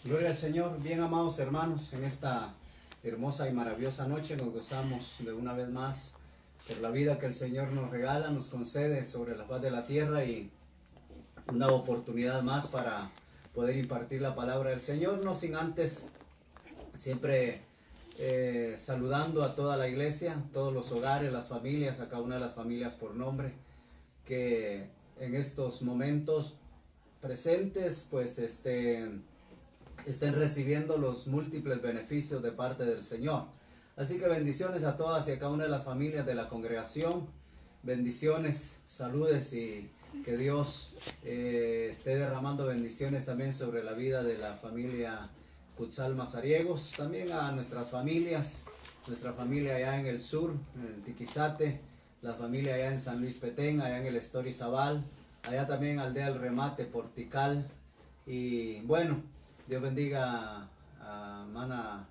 Gloria al Señor, bien amados hermanos, en esta hermosa y maravillosa noche nos gozamos de una vez más por la vida que el Señor nos regala, nos concede sobre la faz de la tierra y una oportunidad más para poder impartir la palabra del Señor, no sin antes siempre saludando a toda la iglesia, todos los hogares, las familias, a cada una de las familias por nombre, que en estos momentos presentes pues estén recibiendo los múltiples beneficios de parte del Señor. Así que bendiciones a todas y a cada una de las familias de la congregación, bendiciones, saludes y que Dios esté derramando bendiciones también sobre la vida de la familia Cutzal Mazariegos, también a nuestras familias, nuestra familia allá en el sur, en el Tiquizate, la familia allá en San Luis Petén, allá en el Estorizabal, allá también Aldea El Remate, Portical, y bueno, Dios bendiga a Mana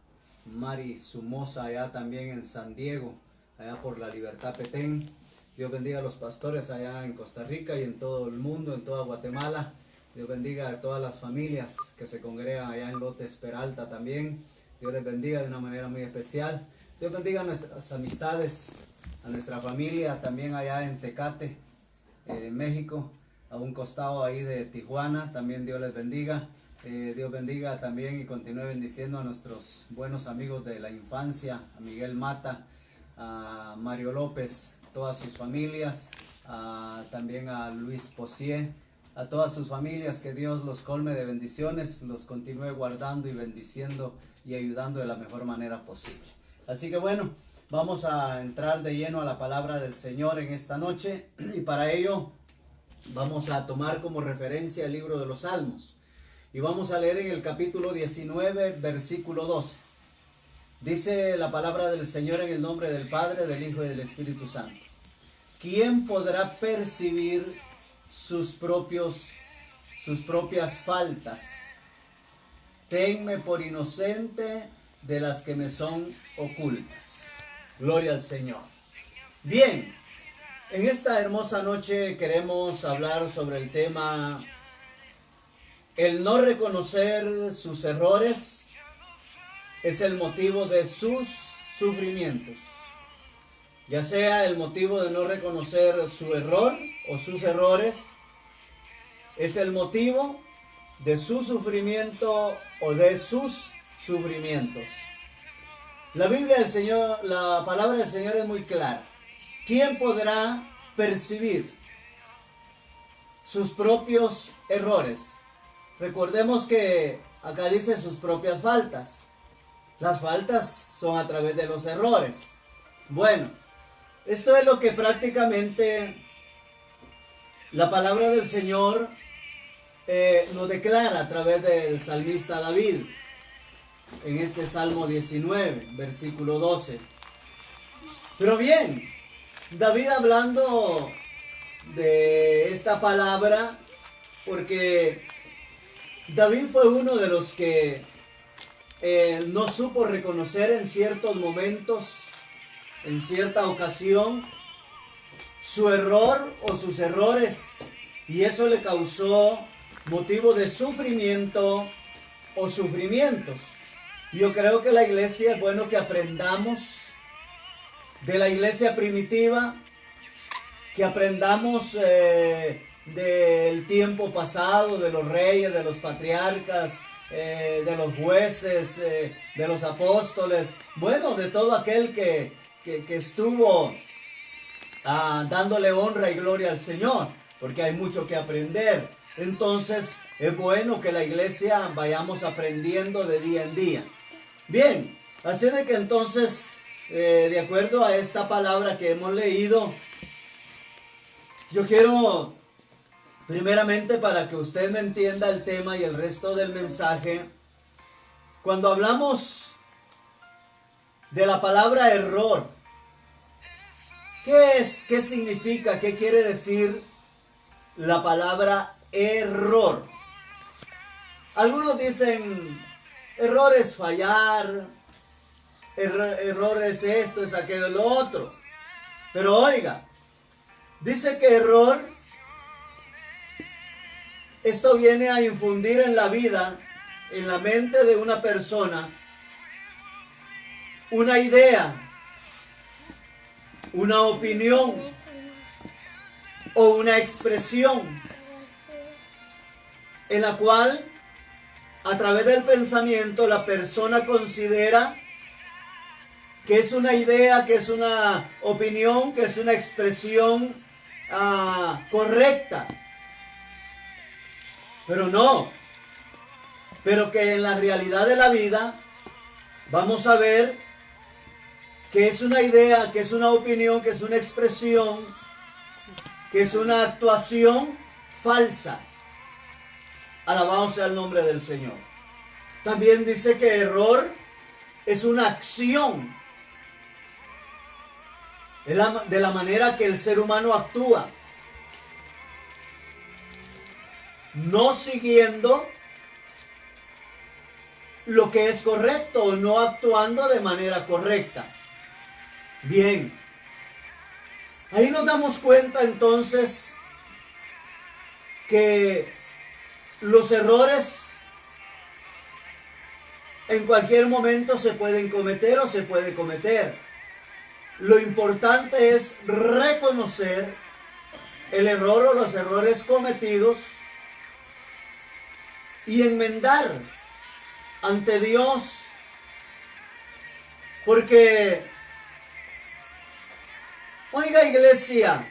Mari Sumosa allá también en San Diego, allá por la Libertad Petén. Dios bendiga a los pastores allá en Costa Rica y en todo el mundo, en toda Guatemala. Dios bendiga a todas las familias que se congregan allá en Lotes Peralta también. Dios les bendiga de una manera muy especial. Dios bendiga a nuestras amistades, a nuestra familia también allá en Tecate, México, a un costado ahí de Tijuana. También Dios les bendiga. Dios bendiga también y continúe bendiciendo a nuestros buenos amigos de la infancia, a Miguel Mata, a Mario López, todas sus familias, también a Luis Posier, a todas sus familias, que Dios los colme de bendiciones, los continúe guardando y bendiciendo y ayudando de la mejor manera posible. Así que bueno, vamos a entrar de lleno a la palabra del Señor en esta noche y para ello vamos a tomar como referencia el libro de los Salmos. Y vamos a leer en el capítulo 19, versículo 12. Dice la palabra del Señor en el nombre del Padre, del Hijo y del Espíritu Santo. ¿Quién podrá percibir sus propias faltas? Tenme por inocente de las que me son ocultas. Gloria al Señor. Bien, en esta hermosa noche queremos hablar sobre el tema: el no reconocer sus errores es el motivo de sus sufrimientos. Ya sea el motivo de no reconocer su error o sus errores, es el motivo de su sufrimiento o de sus sufrimientos. La Biblia del Señor, la palabra del Señor es muy clara. ¿Quién podrá percibir sus propios errores? Recordemos que acá dice sus propias faltas. Las faltas son a través de los errores. Bueno, esto es lo que prácticamente la palabra del Señor nos declara a través del salmista David. En este Salmo 19, versículo 12. Pero bien, David hablando de esta palabra, porque David fue uno de los que no supo reconocer en ciertos momentos, en cierta ocasión, su error o sus errores, y eso le causó motivo de sufrimiento o sufrimientos. Yo creo que la iglesia es bueno que aprendamos de la iglesia primitiva, que aprendamos del tiempo pasado, de los reyes, de los patriarcas, de los jueces, de los apóstoles, bueno, de todo aquel que estuvo dándole honra y gloria al Señor, porque hay mucho que aprender. Entonces es bueno que la iglesia vayamos aprendiendo de día en día. Bien, así de que entonces, de acuerdo a esta palabra que hemos leído, yo quiero, primeramente, para que usted me entienda el tema y el resto del mensaje, cuando hablamos de la palabra error, ¿qué es? ¿Qué significa? ¿Qué quiere decir la palabra error? Algunos dicen, error es fallar, error es esto, es aquello, lo otro. Pero oiga, dice que error, esto viene a infundir en la vida en la mente de una persona una idea, una opinión o una expresión en la cual a través del pensamiento la persona considera que es una idea, que es una opinión, que es una expresión correcta. Pero no. Pero que en la realidad de la vida vamos a ver que es una idea, que es una opinión, que es una expresión, que es una actuación falsa. Alabado sea el nombre del Señor. También dice que error es una acción de la manera que el ser humano actúa, no siguiendo lo que es correcto o no actuando de manera correcta. Bien, ahí nos damos cuenta entonces que los errores en cualquier momento se pueden cometer o se puede cometer. Lo importante es reconocer el error o los errores cometidos y enmendar ante Dios. Porque, oiga iglesia,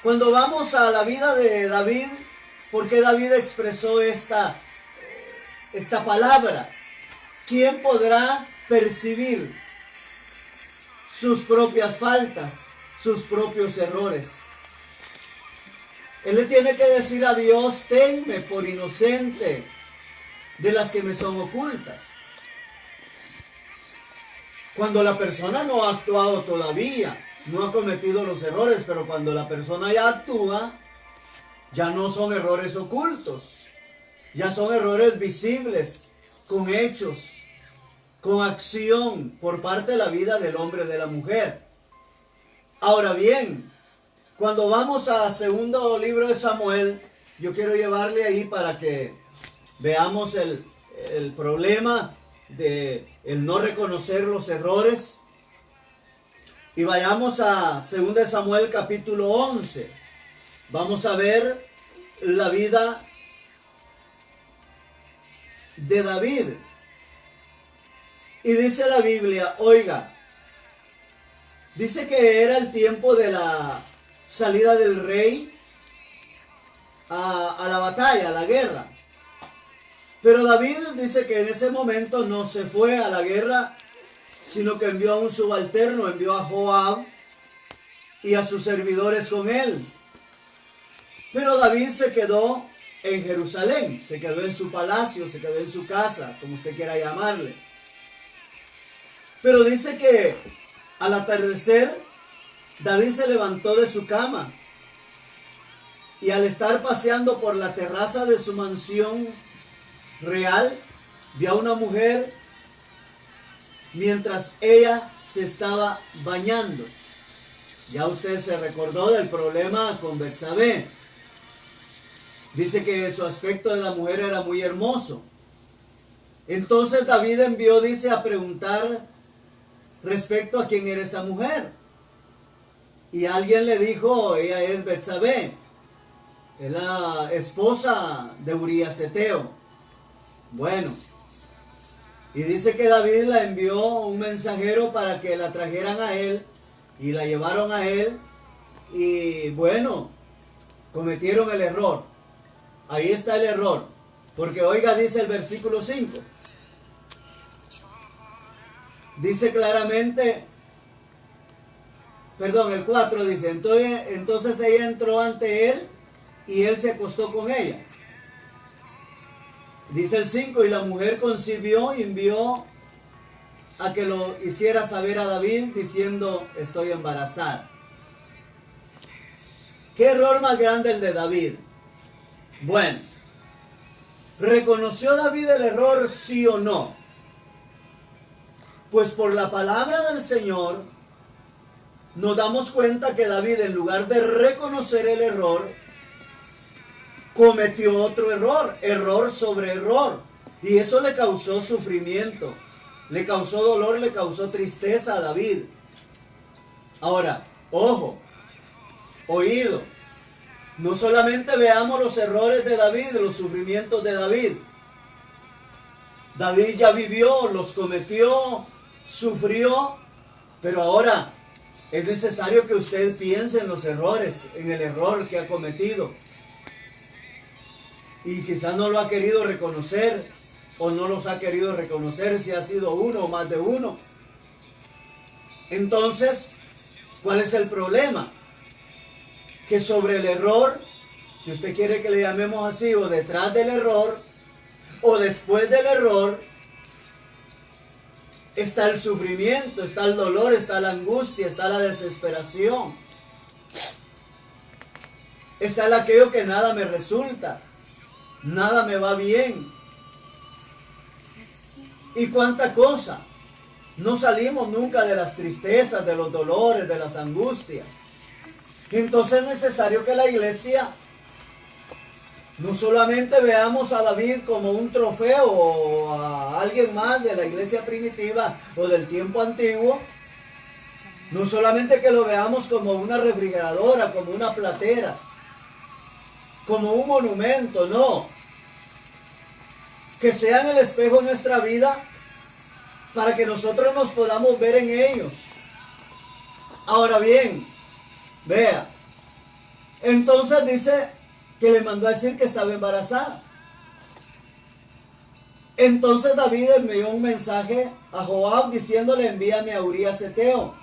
cuando vamos a la vida de David, ¿por qué David expresó esta palabra? ¿Quién podrá percibir sus propias faltas, sus propios errores? Él le tiene que decir a Dios: tenme por inocente de las que me son ocultas. Cuando la persona no ha actuado todavía, no ha cometido los errores, pero cuando la persona ya actúa, ya no son errores ocultos, ya son errores visibles, con hechos, con acción por parte de la vida del hombre y de la mujer. Ahora bien, cuando vamos a segundo libro de Samuel, yo quiero llevarle ahí para que veamos el problema de el no reconocer los errores. Y vayamos a 2 Samuel capítulo 11. Vamos a ver la vida de David. Y dice la Biblia, oiga, dice que era el tiempo de la salida del rey a la batalla, a la guerra. Pero David dice que en ese momento no se fue a la guerra, sino que envió a un subalterno, envió a Joab y a sus servidores con él. Pero David se quedó en Jerusalén, se quedó en su palacio, se quedó en su casa, como usted quiera llamarle. Pero dice que al atardecer David se levantó de su cama y al estar paseando por la terraza de su mansión real, vio a una mujer mientras ella se estaba bañando. Ya usted se recordó del problema con Betsabé. Dice que su aspecto de la mujer era muy hermoso. Entonces David envió, dice, a preguntar respecto a quién era esa mujer. Y alguien le dijo, ella es Betsabé, es la esposa de Urías Eteo. Bueno, y dice que David la envió un mensajero para que la trajeran a él, y la llevaron a él, y bueno, cometieron el error. Ahí está el error, porque oiga, dice el versículo 5, dice claramente, perdón, el 4 dice, entonces ella entró ante él y él se acostó con ella. Dice el 5, y la mujer concibió y envió a que lo hiciera saber a David diciendo, estoy embarazada. ¿Qué error más grande el de David? Bueno, ¿reconoció David el error, sí o no? Pues por la palabra del Señor nos damos cuenta que David, en lugar de reconocer el error, cometió otro error, error sobre error. Y eso le causó sufrimiento, le causó dolor, le causó tristeza a David. Ahora, ojo, oído, no solamente veamos los errores de David, los sufrimientos de David. David ya vivió, los cometió, sufrió, pero ahora es necesario que usted piense en los errores, en el error que ha cometido. Y quizás no lo ha querido reconocer o no los ha querido reconocer si ha sido uno o más de uno. Entonces, ¿cuál es el problema? Que sobre el error, si usted quiere que le llamemos así, o detrás del error, o después del error, está el sufrimiento, está el dolor, está la angustia, está la desesperación. Está el aquello que nada me resulta, nada me va bien. Y cuánta cosa. No salimos nunca de las tristezas, de los dolores, de las angustias. Entonces es necesario que la iglesia no solamente veamos a David como un trofeo o a alguien más de la iglesia primitiva o del tiempo antiguo. No solamente que lo veamos como una refrigeradora, como una platera, como un monumento, no. Que sean el espejo de nuestra vida para que nosotros nos podamos ver en ellos. Ahora bien, vea, entonces dice que le mandó a decir que estaba embarazada. Entonces David envió un mensaje a Joab diciéndole: envíame a Urías Eteo.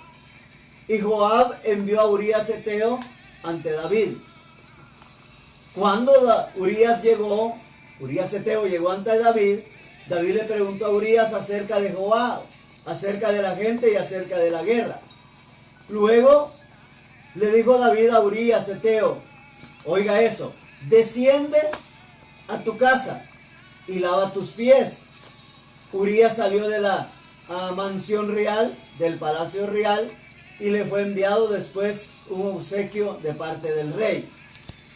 Y Joab envió a Urías Eteo ante David. Cuando Urías Eteo llegó ante David, David le preguntó a Urías acerca de Joab, acerca de la gente y acerca de la guerra. Luego le dijo David a Urías Eteo: oiga eso, desciende a tu casa y lava tus pies. Urías salió de la mansión real, del palacio real, y le fue enviado después un obsequio de parte del rey.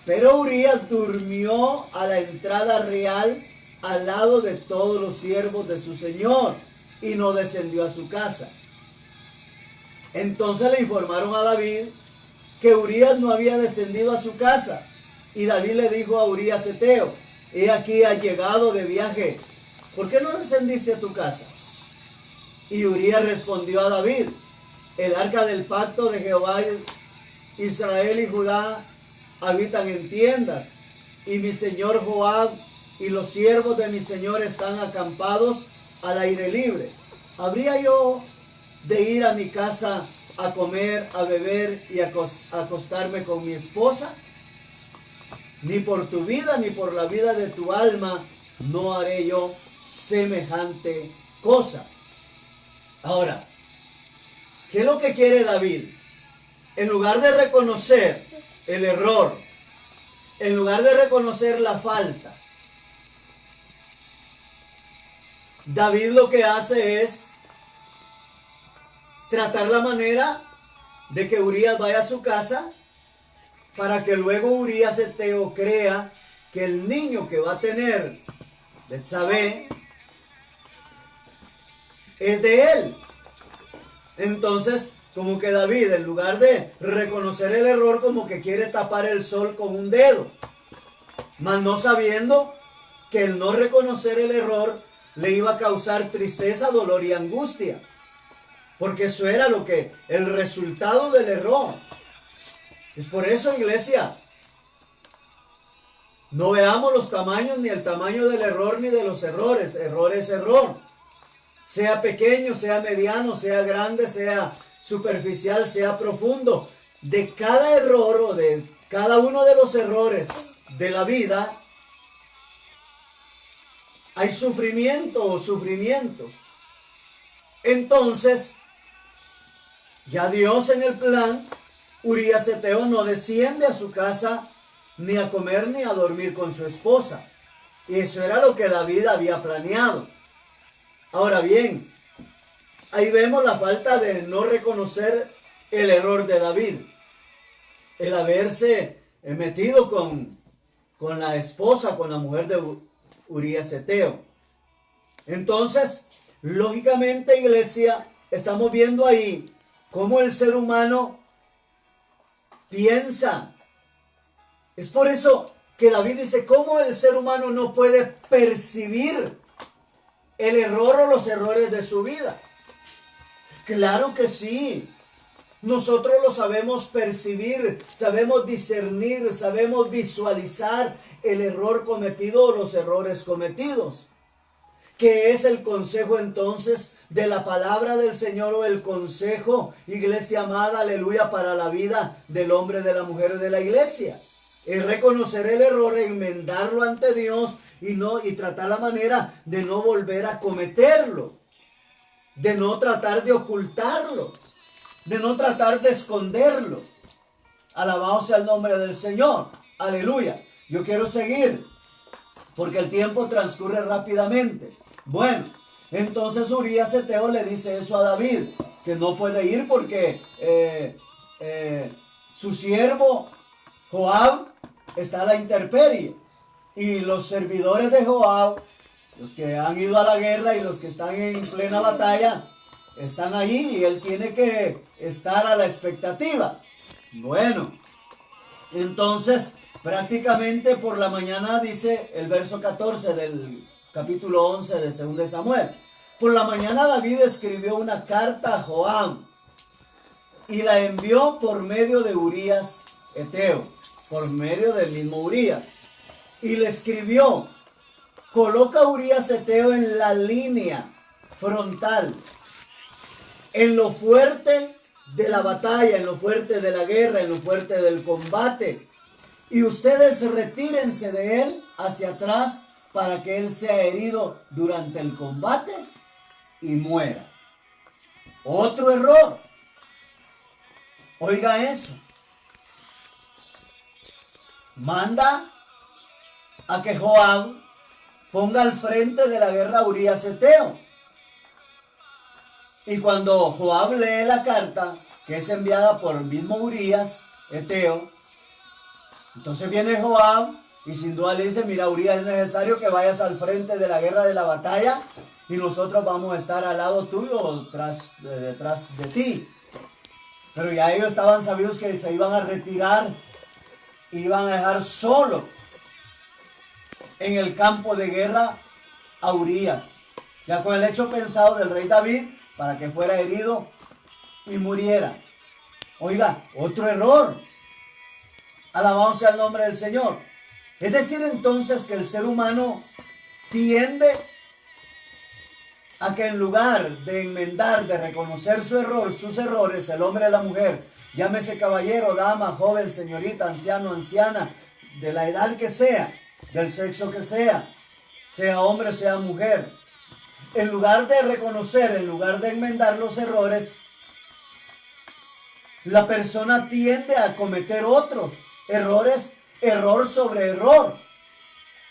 Pero Urías durmió a la entrada real al lado de todos los siervos de su señor y no descendió a su casa. Entonces le informaron a David que Urías no había descendido a su casa. Y David le dijo a Urías Eteo: he aquí ha llegado de viaje, ¿por qué no descendiste a tu casa? Y Urías respondió a David: el arca del pacto de Jehová, Israel y Judá habitan en tiendas, y mi señor Joab y los siervos de mi señor están acampados al aire libre. ¿Habría yo de ir a mi casa a comer, a beber y a acostarme con mi esposa? Ni por tu vida ni por la vida de tu alma no haré yo semejante cosa. Ahora, ¿qué es lo que quiere David? En lugar de reconocer el error, en lugar de reconocer la falta, David lo que hace es tratar la manera de que Urías vaya a su casa para que luego Urías Eteo crea que el niño que va a tener Betsabé es de él. Entonces, como que David, en lugar de reconocer el error, como que quiere tapar el sol con un dedo, mas no sabiendo que el no reconocer el error le iba a causar tristeza, dolor y angustia, porque eso era el resultado del error. Es por eso, iglesia, no veamos los tamaños, ni el tamaño del error, ni de los errores. Error es error. Sea pequeño, sea mediano, sea grande, sea superficial, sea profundo. De cada error o de cada uno de los errores de la vida hay sufrimiento o sufrimientos. Entonces, ya Dios en el plan, Urías Eteo no desciende a su casa ni a comer ni a dormir con su esposa. Y eso era lo que David había planeado. Ahora bien, ahí vemos la falta de no reconocer el error de David. El haberse metido con con la esposa, con la mujer de Urías Eteo. Entonces, lógicamente, iglesia, estamos viendo ahí cómo el ser humano piensa. Es por eso que David dice, ¿cómo el ser humano no puede percibir el error o los errores de su vida? Claro que sí. Nosotros lo sabemos percibir, sabemos discernir, sabemos visualizar el error cometido o los errores cometidos. ¿Qué es el consejo entonces de la palabra del Señor o el consejo, iglesia amada, aleluya, para la vida del hombre, de la mujer y de la iglesia? Es reconocer el error, enmendarlo ante Dios y tratar la manera de no volver a cometerlo, de no tratar de ocultarlo, de no tratar de esconderlo. Alabado sea el nombre del Señor, aleluya. Yo quiero seguir porque el tiempo transcurre rápidamente. Bueno, entonces Urías Eteo le dice eso a David, que no puede ir porque su siervo Joab está a la intemperie. Y los servidores de Joab, los que han ido a la guerra y los que están en plena batalla, están allí y él tiene que estar a la expectativa. Bueno, entonces prácticamente por la mañana, dice el verso 14 del capítulo 11 de 2 de Samuel. Por la mañana David escribió una carta a Joab y la envió por medio de Urías Eteo, por medio del mismo Urías. Y le escribió, coloca a Urías Eteo en la línea frontal, en lo fuerte de la batalla, en lo fuerte de la guerra, en lo fuerte del combate. Y ustedes retírense de él hacia atrás para que él sea herido durante el combate y muera. Otro error. Oiga eso. Manda a que Joab ponga al frente de la guerra a Urías Eteo. Y cuando Joab lee la carta, que es enviada por el mismo Urías Eteo, entonces viene Joab y sin duda le dice, mira Urías, es necesario que vayas al frente de la guerra, de la batalla, y nosotros vamos a estar al lado tuyo, detrás de ti. Pero ya ellos estaban sabidos que se iban a retirar, iban a dejar solo en el campo de guerra a Urías, ya con el hecho pensado del rey David, para que fuera herido y muriera. Oiga, otro error. Alabado sea el nombre del Señor. Es decir entonces que el ser humano tiende a que en lugar de enmendar, de reconocer su error, sus errores, el hombre y la mujer, llámese caballero, dama, joven, señorita, anciano, anciana, de la edad que sea, del sexo que sea hombre, sea mujer, en lugar de reconocer, en lugar de enmendar los errores, la persona tiende a cometer otros errores, error sobre error.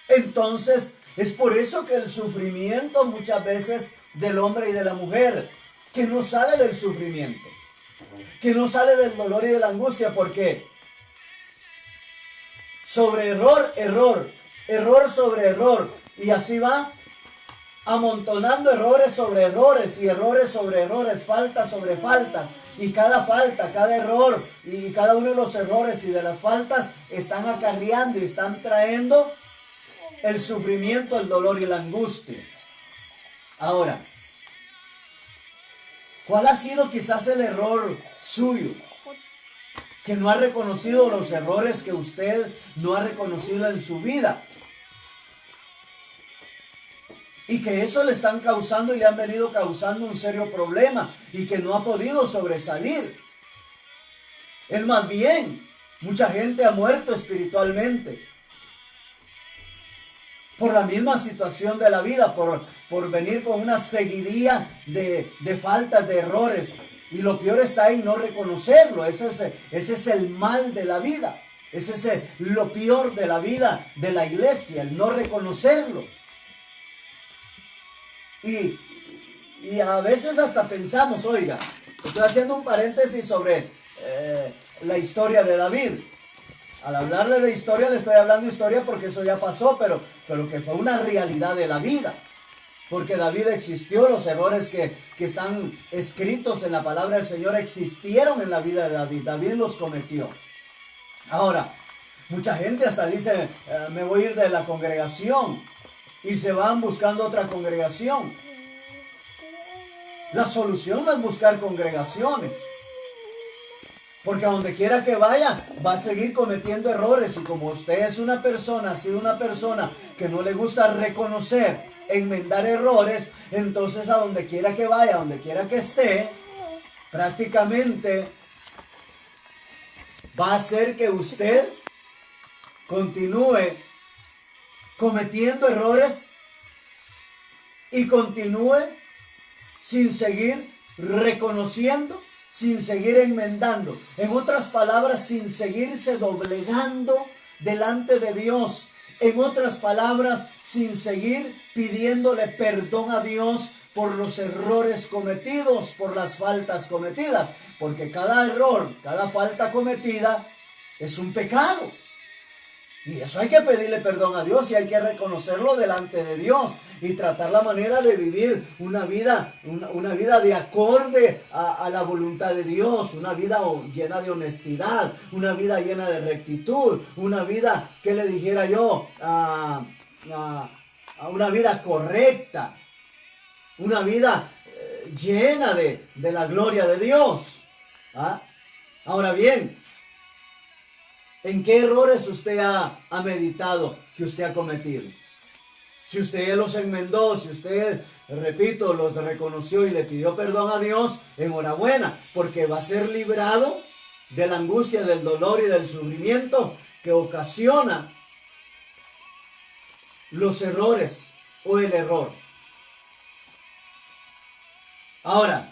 Entonces, es por eso que el sufrimiento muchas veces del hombre y de la mujer, que no sale del sufrimiento, que no sale del dolor y de la angustia, porque sobre error, error, error sobre error, y así va amontonando errores sobre errores y errores sobre errores, faltas sobre faltas, y cada falta, cada error y cada uno de los errores y de las faltas están acarreando y están trayendo el sufrimiento, el dolor y la angustia. Ahora, ¿cuál ha sido quizás el error suyo? Que no ha reconocido los errores que usted no ha reconocido en su vida. Y que eso le están causando y le han venido causando un serio problema y que no ha podido sobresalir. Es más bien, mucha gente ha muerto espiritualmente por la misma situación de la vida, por venir con una seguidilla de faltas, de errores. Y lo peor está en no reconocerlo. Ese es el mal de la vida. Ese es lo peor de la vida de la iglesia, el no reconocerlo. Y a veces hasta pensamos, oiga, estoy haciendo un paréntesis sobre la historia de David. Al hablarle de historia, le estoy hablando de historia porque eso ya pasó, pero que fue una realidad de la vida. Porque David existió, los errores que están escritos en la palabra del Señor existieron en la vida de David. David los cometió. Ahora, mucha gente hasta dice, me voy a ir de la congregación. Y se van buscando otra congregación. La solución no es buscar congregaciones. Porque a donde quiera que vaya, va a seguir cometiendo errores. Y como usted es una persona, ha sido una persona que no le gusta reconocer, enmendar errores, entonces a donde quiera que vaya, a donde quiera que esté, prácticamente va a hacer que usted continúe cometiendo errores y continúe sin seguir reconociendo, sin seguir enmendando. En otras palabras, sin seguirse doblegando delante de Dios. En otras palabras, sin seguir pidiéndole perdón a Dios por los errores cometidos, por las faltas cometidas. Porque cada error, cada falta cometida es un pecado. Y eso hay que pedirle perdón a Dios y hay que reconocerlo delante de Dios y tratar la manera de vivir una vida de acorde a la voluntad de Dios, una vida llena de honestidad, una vida llena de rectitud, una vida, que le dijera yo, una vida correcta, una vida llena de la gloria de Dios. ¿Ah? Ahora bien, ¿en qué errores usted ha meditado que usted ha cometido? Si usted los enmendó, si usted, repito, los reconoció y le pidió perdón a Dios, enhorabuena, porque va a ser librado de la angustia, del dolor y del sufrimiento que ocasiona los errores o el error. Ahora,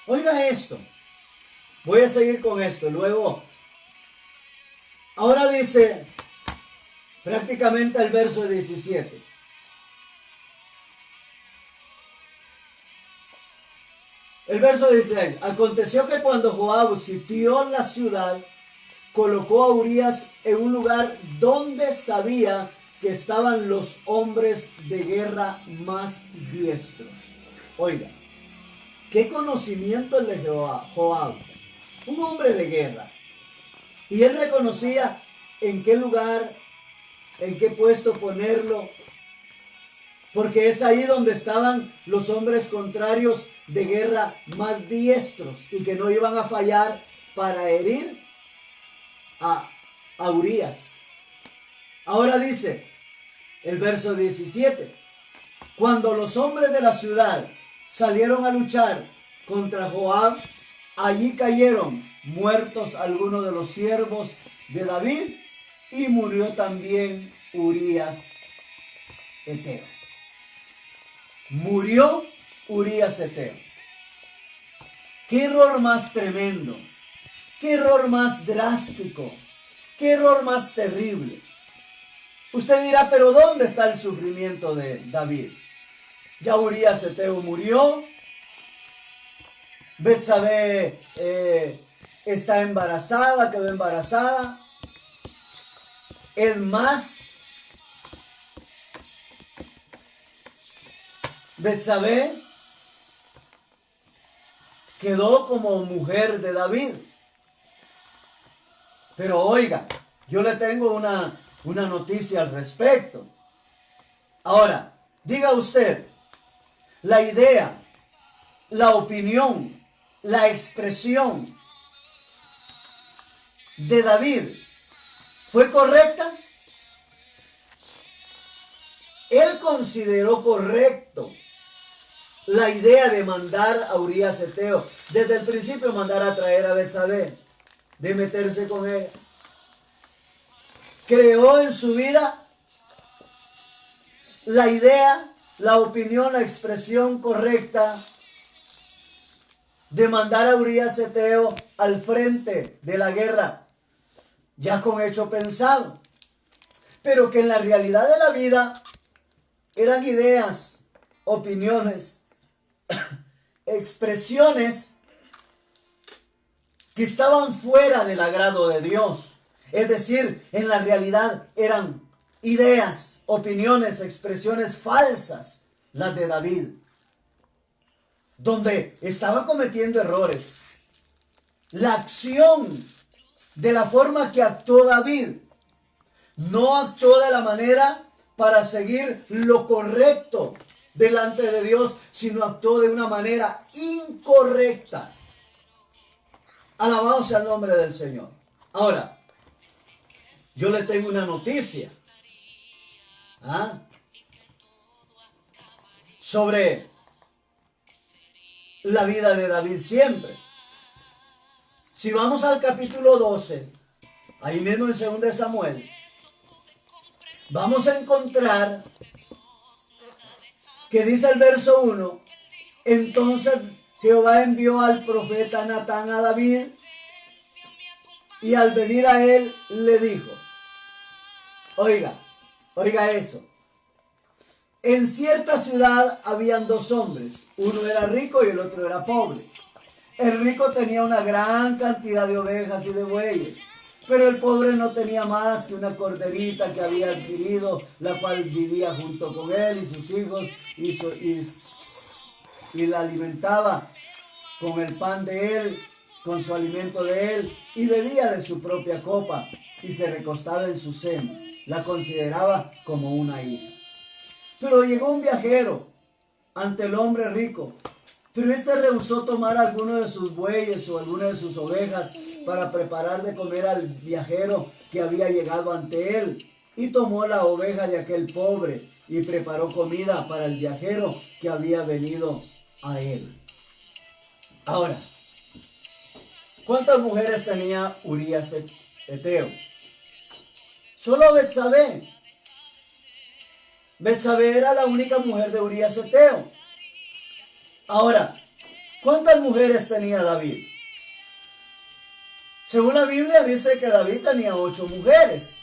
oiga esto. Voy a seguir con esto, luego. Ahora dice prácticamente el verso 17. El verso 16. Aconteció que cuando Joab sitió la ciudad, colocó a Urías en un lugar donde sabía que estaban los hombres de guerra más diestros. Oiga, ¿qué conocimiento el de Joab? Un hombre de guerra. Y él reconocía en qué lugar, en qué puesto ponerlo, porque es ahí donde estaban los hombres contrarios de guerra más diestros y que no iban a fallar para herir a Urías. Ahora dice el verso 17, cuando los hombres de la ciudad salieron a luchar contra Joab, allí cayeron muertos algunos de los siervos de David y murió también Urías Eteo. Murió Urías Eteo. Qué error más tremendo, qué error más drástico, qué error más terrible. Usted dirá, pero ¿dónde está el sufrimiento de David? Ya Urías Eteo murió. Betsabé está embarazada, quedó embarazada. Es más, Betsabé quedó como mujer de David. Pero oiga, yo le tengo una noticia al respecto. Ahora, diga usted, la idea, la opinión, la expresión de David ¿fue correcta? Él consideró correcto la idea de mandar a Urías Eteo. Desde el principio mandar a traer a Betsabé, de meterse con ella. Creó en su vida la idea, la opinión, la expresión correcta de mandar a Urías Eteo al frente de la guerra, ya con hecho pensado, pero que en la realidad de la vida eran ideas, opiniones, expresiones que estaban fuera del agrado de Dios. Es decir, en la realidad eran ideas, opiniones, expresiones falsas, las de David, donde estaba cometiendo errores. La acción de la forma que actuó David, no actuó de la manera para seguir lo correcto delante de Dios, sino actuó de una manera incorrecta. Alabado sea el nombre del Señor. Ahora, yo le tengo una noticia sobre la vida de David siempre. Si vamos al capítulo 12, ahí mismo en 2 de Samuel, vamos a encontrar que dice el verso 1, entonces Jehová envió al profeta Natán a David, y al venir a él le dijo, oiga eso, en cierta ciudad habían dos hombres, uno era rico y el otro era pobre. El rico tenía una gran cantidad de ovejas y de bueyes, pero el pobre no tenía más que una corderita que había adquirido, la cual vivía junto con él y sus hijos, y la alimentaba con el pan de él, con su alimento de él, y bebía de su propia copa, y se recostaba en su seno. La consideraba como una hija. Pero llegó un viajero ante el hombre rico, pero éste rehusó tomar alguno de sus bueyes o alguna de sus ovejas para preparar de comer al viajero que había llegado ante él, y tomó la oveja de aquel pobre y preparó comida para el viajero que había venido a él. Ahora, ¿cuántas mujeres tenía Urías Eteo? Solo Betsabé. Betsabé era la única mujer de Urías Eteo. Ahora, ¿cuántas mujeres tenía David? Según la Biblia dice que David tenía 8 mujeres.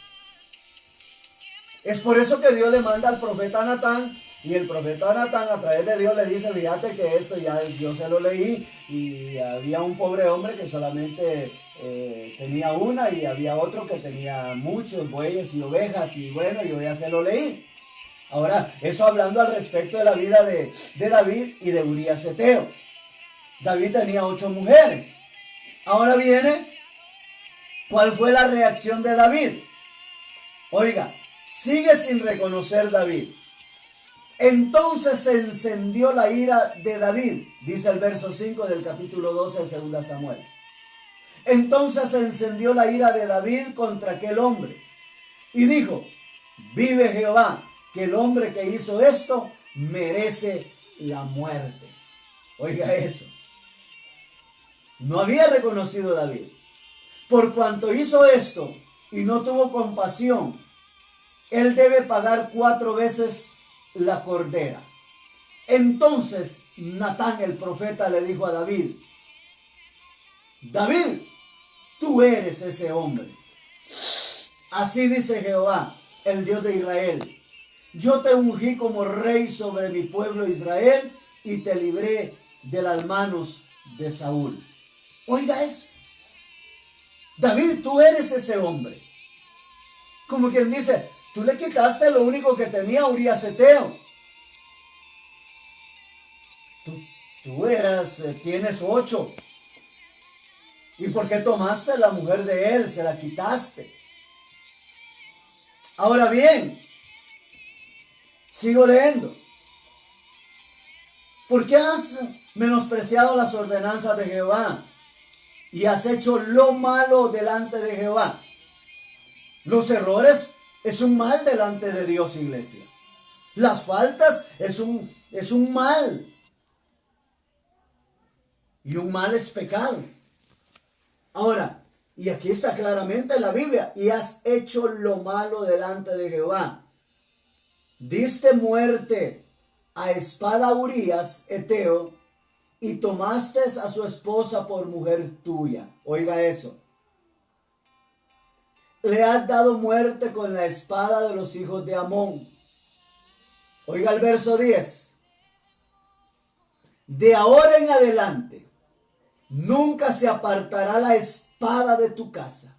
Es por eso que Dios le manda al profeta Natán, y el profeta Natán a través de Dios le dice, fíjate que esto ya yo se lo leí, y había un pobre hombre que solamente tenía una, y había otro que tenía muchos bueyes y ovejas, y bueno, yo ya se lo leí. Ahora, eso hablando al respecto de la vida de David y de Urías Eteo. David tenía 8 mujeres. Ahora viene, ¿cuál fue la reacción de David? Oiga, sigue sin reconocer David. Entonces se encendió la ira de David, dice el verso 5 del capítulo 12 de 2 Samuel. Entonces se encendió la ira de David contra aquel hombre, y dijo, vive Jehová, que el hombre que hizo esto merece la muerte. Oiga eso. No había reconocido David. Por cuanto hizo esto y no tuvo compasión, él debe pagar 4 veces la cordera. Entonces Natán el profeta le dijo a David, David, tú eres ese hombre. Así dice Jehová, el Dios de Israel, yo te ungí como rey sobre mi pueblo Israel y te libré de las manos de Saúl. Oiga eso. David, tú eres ese hombre. Como quien dice, tú le quitaste lo único que tenía Urías Eteo. Tienes 8. ¿Y por qué tomaste la mujer de él? Se la quitaste. Ahora bien, sigo leyendo. ¿Por qué has menospreciado las ordenanzas de Jehová y has hecho lo malo delante de Jehová? Los errores es un mal delante de Dios, iglesia. Las faltas es un mal. Y un mal es pecado. Ahora, y aquí está claramente en la Biblia, y has hecho lo malo delante de Jehová. Diste muerte a espada a Urías Eteo y tomaste a su esposa por mujer tuya. Oiga eso. Le has dado muerte con la espada de los hijos de Amón. Oiga el verso 10. De ahora en adelante, nunca se apartará la espada de tu casa,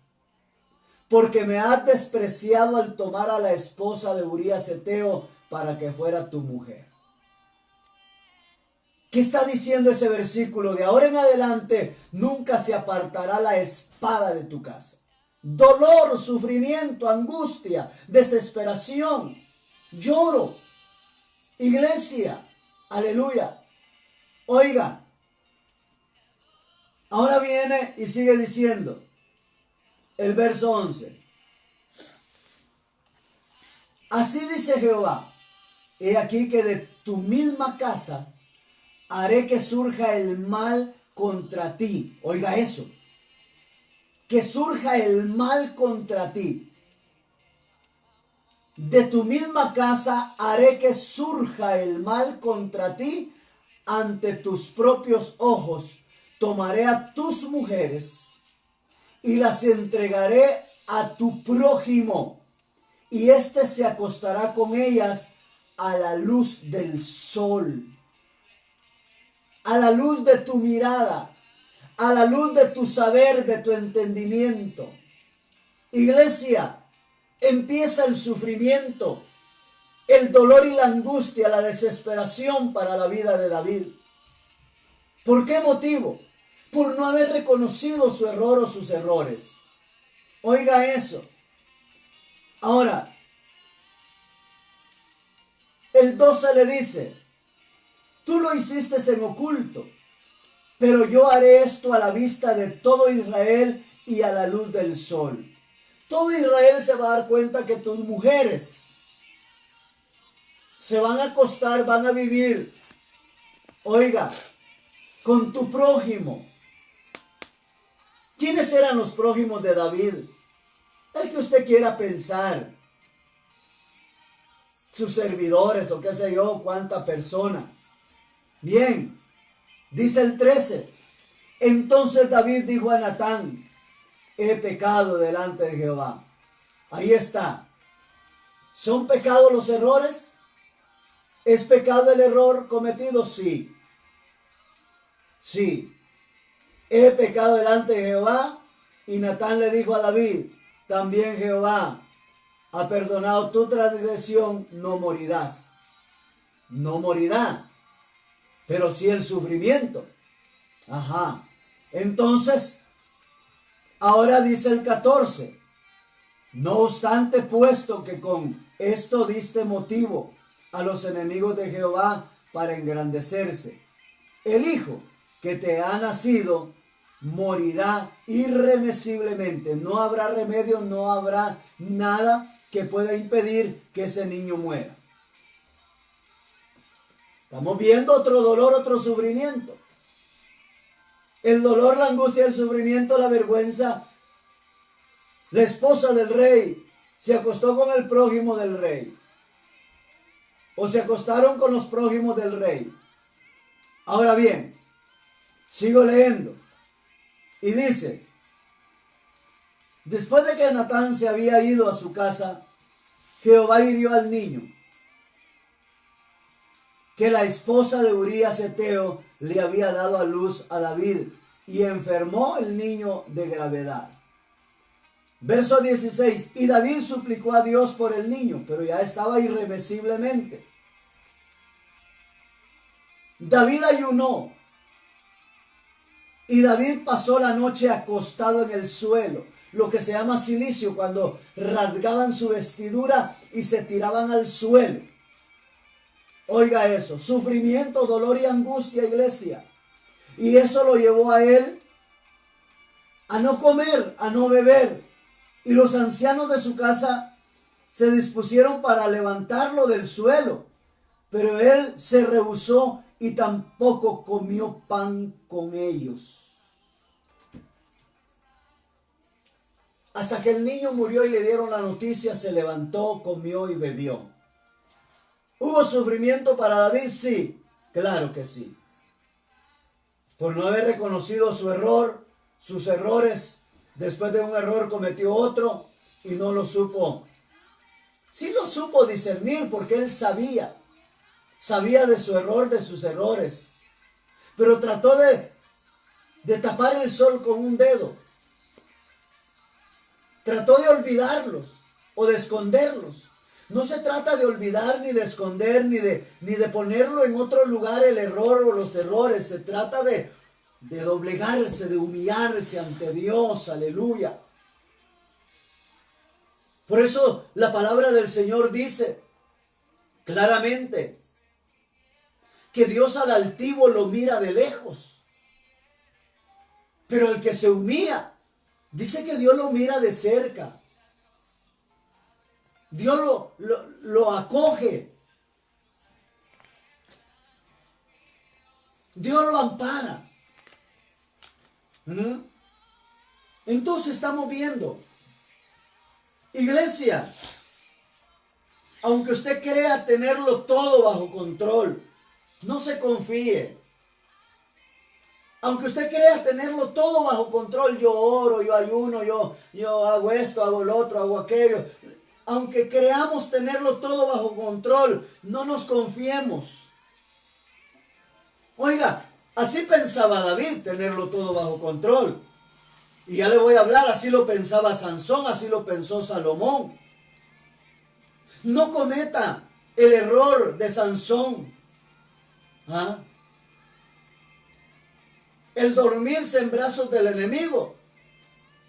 porque me has despreciado al tomar a la esposa de Urías Eteo para que fuera tu mujer. ¿Qué está diciendo ese versículo? De ahora en adelante nunca se apartará la espada de tu casa. Dolor, sufrimiento, angustia, desesperación, lloro. Iglesia, aleluya. Oiga, ahora viene y sigue diciendo el verso 11. Así dice Jehová, he aquí que de tu misma casa haré que surja el mal contra ti. Oiga eso. Que surja el mal contra ti. De tu misma casa haré que surja el mal contra ti. Ante tus propios ojos tomaré a tus mujeres y las entregaré a tu prójimo. Y éste se acostará con ellas a la luz del sol, a la luz de tu mirada, a la luz de tu saber, de tu entendimiento. Iglesia, empieza el sufrimiento, el dolor y la angustia, la desesperación para la vida de David. ¿Por qué motivo? Por no haber reconocido su error o sus errores. Oiga eso. Ahora, el 12 le dice, tú lo hiciste en oculto, pero yo haré esto a la vista de todo Israel y a la luz del sol. Todo Israel se va a dar cuenta que tus mujeres se van a acostar, van a vivir, oiga, con tu prójimo. ¿Quiénes eran los prójimos de David? El que usted quiera pensar. Sus servidores o qué sé yo, cuánta persona. Bien, dice el 13. Entonces David dijo a Natán, he pecado delante de Jehová. Ahí está. ¿Son pecados los errores? ¿Es pecado el error cometido? Sí. Sí. He pecado delante de Jehová. Y Natán le dijo a David, también Jehová ha perdonado tu transgresión, no morirás. No morirá, pero sí el sufrimiento. Ajá. Entonces, ahora dice el 14. No obstante, puesto que con esto diste motivo a los enemigos de Jehová para engrandecerse, el hijo que te ha nacido morirá irremisiblemente. No habrá remedio, no habrá nada que pueda impedir que ese niño muera. Estamos viendo otro dolor, otro sufrimiento. El dolor, la angustia, el sufrimiento, la vergüenza. La esposa del rey se acostó con el prójimo del rey. O se acostaron con los prójimos del rey. Ahora bien, sigo leyendo. Y dice, después de que Natán se había ido a su casa, Jehová hirió al niño que la esposa de Urías Eteo le había dado a luz a David, y enfermó el niño de gravedad. Verso 16, y David suplicó a Dios por el niño, pero ya estaba irremisiblemente. David ayunó, y David pasó la noche acostado en el suelo, lo que se llama cilicio, cuando rasgaban su vestidura y se tiraban al suelo. Oiga eso, sufrimiento, dolor y angustia, iglesia. Y eso lo llevó a él a no comer, a no beber. Y los ancianos de su casa se dispusieron para levantarlo del suelo, pero él se rehusó y tampoco comió pan con ellos. Hasta que el niño murió y le dieron la noticia, se levantó, comió y bebió. ¿Hubo sufrimiento para David? Sí, claro que sí. Por no haber reconocido su error, sus errores, después de un error cometió otro y no lo supo. Sí lo supo discernir porque él sabía de su error, de sus errores. Pero trató de de tapar el sol con un dedo. Trató de olvidarlos o de esconderlos. No se trata de olvidar ni de esconder ni de ponerlo en otro lugar el error o los errores. Se trata de doblegarse, de humillarse ante Dios. Aleluya. Por eso la palabra del Señor dice claramente que Dios al altivo lo mira de lejos, pero el que se humilla, dice que Dios lo mira de cerca. Dios lo acoge. Dios lo ampara. Entonces estamos viendo, iglesia, aunque usted crea tenerlo todo bajo control, no se confíe. Aunque usted crea tenerlo todo bajo control, yo oro, yo ayuno, yo hago esto, hago lo otro, hago aquello. Aunque creamos tenerlo todo bajo control, no nos confiemos. Oiga, así pensaba David, tenerlo todo bajo control. Y ya le voy a hablar, así lo pensaba Sansón, así lo pensó Salomón. No cometa el error de Sansón. El dormirse en brazos del enemigo.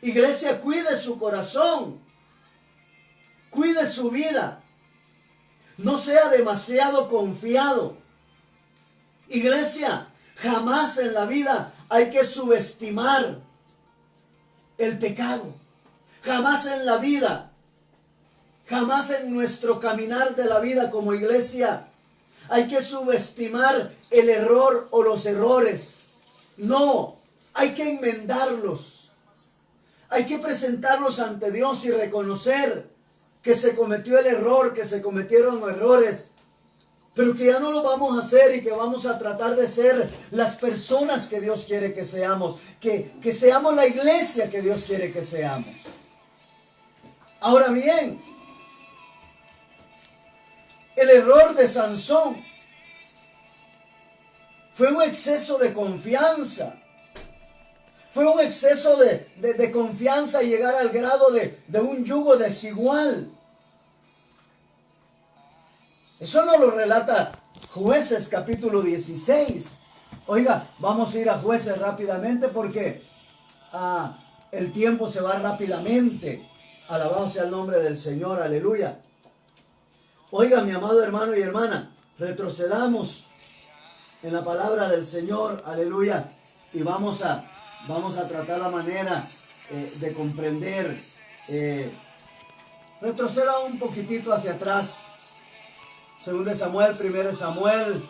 Iglesia, cuide su corazón. Cuide su vida. No sea demasiado confiado. Iglesia, jamás en la vida hay que subestimar el pecado. Jamás en la vida, jamás en nuestro caminar de la vida como iglesia, hay que subestimar el error o los errores. No, hay que enmendarlos. Hay que presentarlos ante Dios y reconocer que se cometió el error, que se cometieron errores, pero que ya no lo vamos a hacer y que vamos a tratar de ser las personas que Dios quiere que seamos, que seamos la iglesia que Dios quiere que seamos. Ahora bien, el error de Sansón fue un exceso de confianza. Fue un exceso de confianza y llegar al grado de un yugo desigual. Eso no lo relata Jueces capítulo 16. Oiga, vamos a ir a Jueces rápidamente porque el tiempo se va rápidamente. Alabado sea el nombre del Señor, aleluya. Oiga, mi amado hermano y hermana, retrocedamos en la palabra del Señor, aleluya, y vamos a tratar la manera de comprender. Retroceda un poquitito hacia atrás. 2 Samuel, 1 Samuel,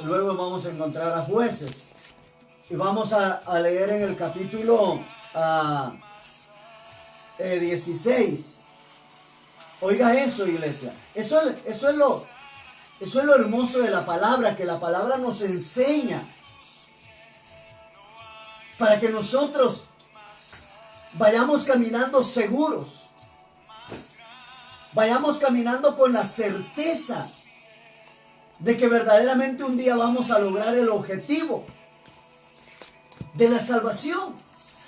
luego vamos a encontrar a Jueces. Y vamos a leer en el capítulo 16. Oiga eso, iglesia. Eso es lo hermoso de la palabra, que la palabra nos enseña para que nosotros vayamos caminando seguros, vayamos caminando con la certeza de que verdaderamente un día vamos a lograr el objetivo de la salvación.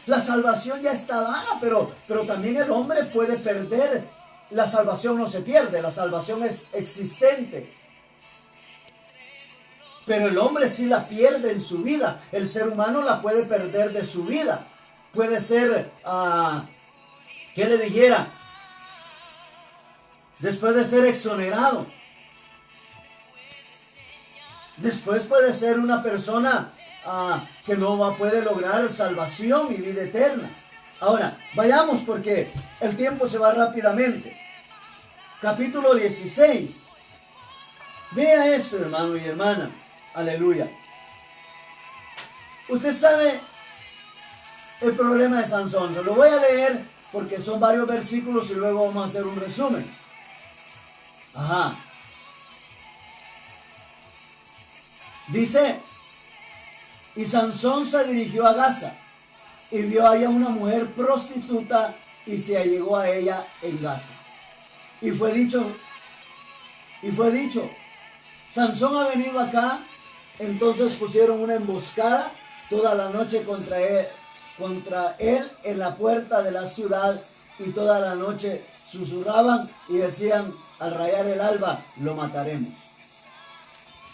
La salvación ya está dada, pero también el hombre puede perder. La salvación no se pierde, la salvación es existente. Pero el hombre sí la pierde en su vida. El ser humano la puede perder de su vida. Puede ser, ¿qué le dijera? Después de ser exonerado. Después puede ser una persona que no puede lograr salvación y vida eterna. Ahora, vayamos porque el tiempo se va rápidamente. Capítulo 16. Vea esto, hermano y hermana. Aleluya. Usted sabe el problema de Sansón. Se lo voy a leer porque son varios versículos y luego vamos a hacer un resumen. Dice, y Sansón se dirigió a Gaza y vio allá una mujer prostituta y se allegó a ella en Gaza. Y fue dicho, Sansón ha venido acá. Entonces pusieron una emboscada, toda la noche contra él en la puerta de la ciudad, y toda la noche susurraban y decían: al rayar el alba lo mataremos.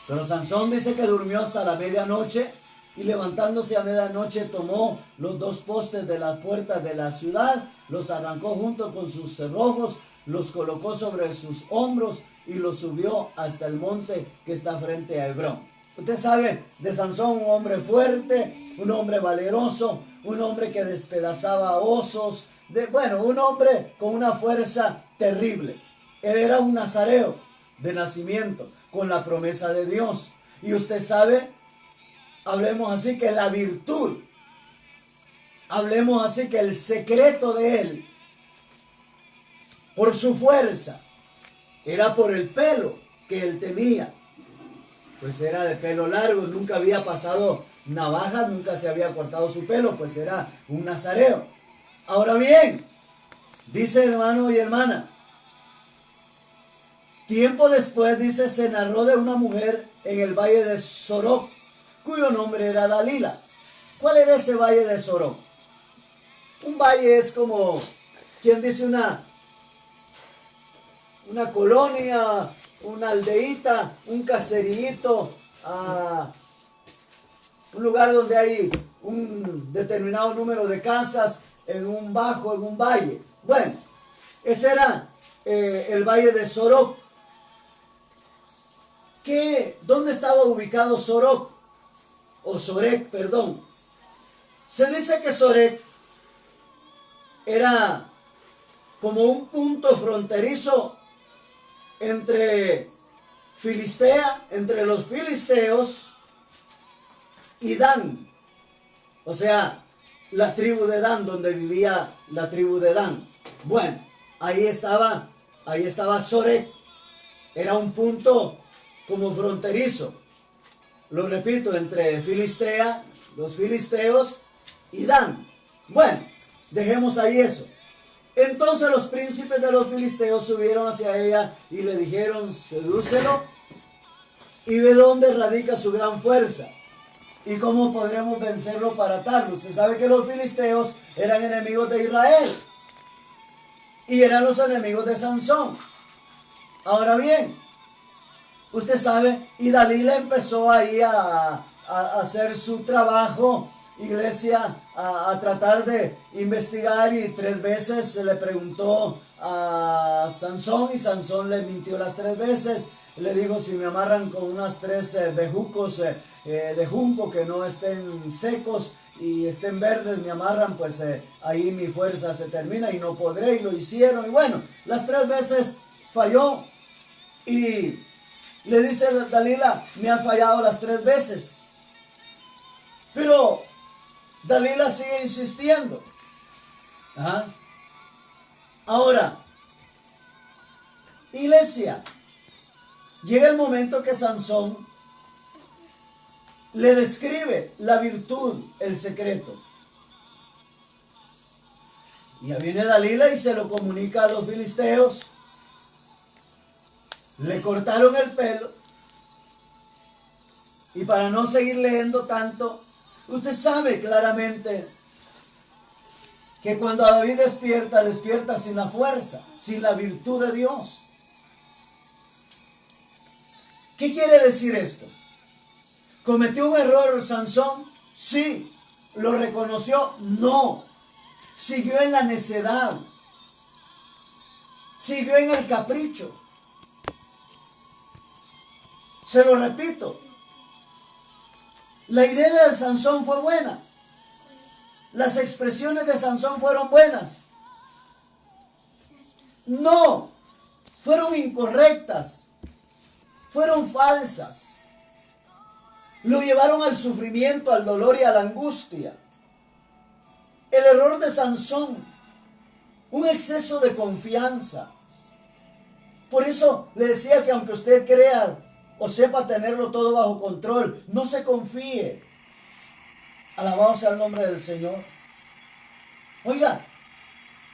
Pero Sansón dice que durmió hasta la medianoche, y levantándose a medianoche tomó los 2 postes de las puertas de la ciudad, los arrancó junto con sus cerrojos, los colocó sobre sus hombros y los subió hasta el monte que está frente a Hebrón. Usted sabe de Sansón, un hombre fuerte, un hombre valeroso, un hombre que despedazaba osos, un hombre con una fuerza terrible. Él era un nazareo de nacimiento, con la promesa de Dios. Y usted sabe, hablemos así que la virtud, hablemos así que el secreto de él, por su fuerza, era por el pelo que él tenía. Pues era de pelo largo, nunca había pasado navajas, nunca se había cortado su pelo, pues era un nazareo. Ahora bien, dice hermano y hermana, tiempo después, dice, se narró de una mujer en el valle de Soroc, cuyo nombre era Dalila. ¿Cuál era ese valle de Soroc? Un valle es como, ¿quién dice una colonia, una aldeíta, un caserillito, un lugar donde hay un determinado número de casas en un valle? Bueno, ese era el valle de Soroc. ¿Dónde estaba ubicado Soroc? O Sorec, perdón. Se dice que Sorec era como un punto fronterizo entre entre los filisteos y Dan. O sea, la tribu de Dan, donde vivía la tribu de Dan. Bueno, ahí estaba Sorec. Era un punto como fronterizo. Lo repito, entre los filisteos y Dan. Bueno, dejemos ahí eso. Entonces los príncipes de los filisteos subieron hacia ella y le dijeron: sedúcelo y ve dónde radica su gran fuerza y cómo podremos vencerlo para atarlo. Usted sabe que los filisteos eran enemigos de Israel y eran los enemigos de Sansón. Ahora bien, usted sabe, y Dalila empezó ahí a hacer su trabajo, iglesia, a tratar de investigar, y 3 veces se le preguntó a Sansón, y Sansón le mintió las 3 veces. Le dijo: si me amarran con unas 3 bejucos de junco que no estén secos y estén verdes, me amarran, pues ahí mi fuerza se termina y no podré. Y lo hicieron, y bueno, las 3 veces falló, y le dice Dalila: me has fallado las 3 veces. Pero Dalila sigue insistiendo. Ahora, iglesia, llega el momento que Sansón le describe la virtud, el secreto. Y ya viene Dalila y se lo comunica a los filisteos. Le cortaron el pelo. Y para no seguir leyendo tanto, usted sabe claramente que cuando David despierta sin la fuerza, sin la virtud de Dios. ¿Qué quiere decir esto? ¿Cometió un error Sansón? Sí. ¿Lo reconoció? No. Siguió en la necedad. Siguió en el capricho. Se lo repito. La idea de Sansón fue buena. Las expresiones de Sansón fueron buenas. No, fueron incorrectas. Fueron falsas. Lo llevaron al sufrimiento, al dolor y a la angustia. El error de Sansón, un exceso de confianza. Por eso le decía que aunque usted crea o sepa tenerlo todo bajo control, no se confíe. Alabado sea el nombre del Señor. Oiga,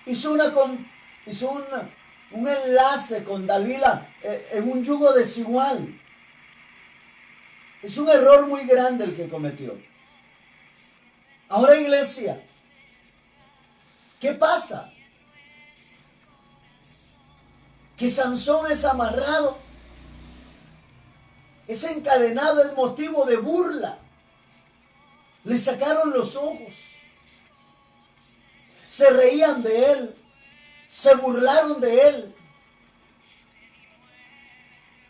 hizo un enlace con Dalila en un yugo desigual. Es un error muy grande el que cometió. Ahora, iglesia, ¿qué pasa? Que Sansón es amarrado, es encadenado, es motivo de burla. Le sacaron los ojos, se reían de él, se burlaron de él.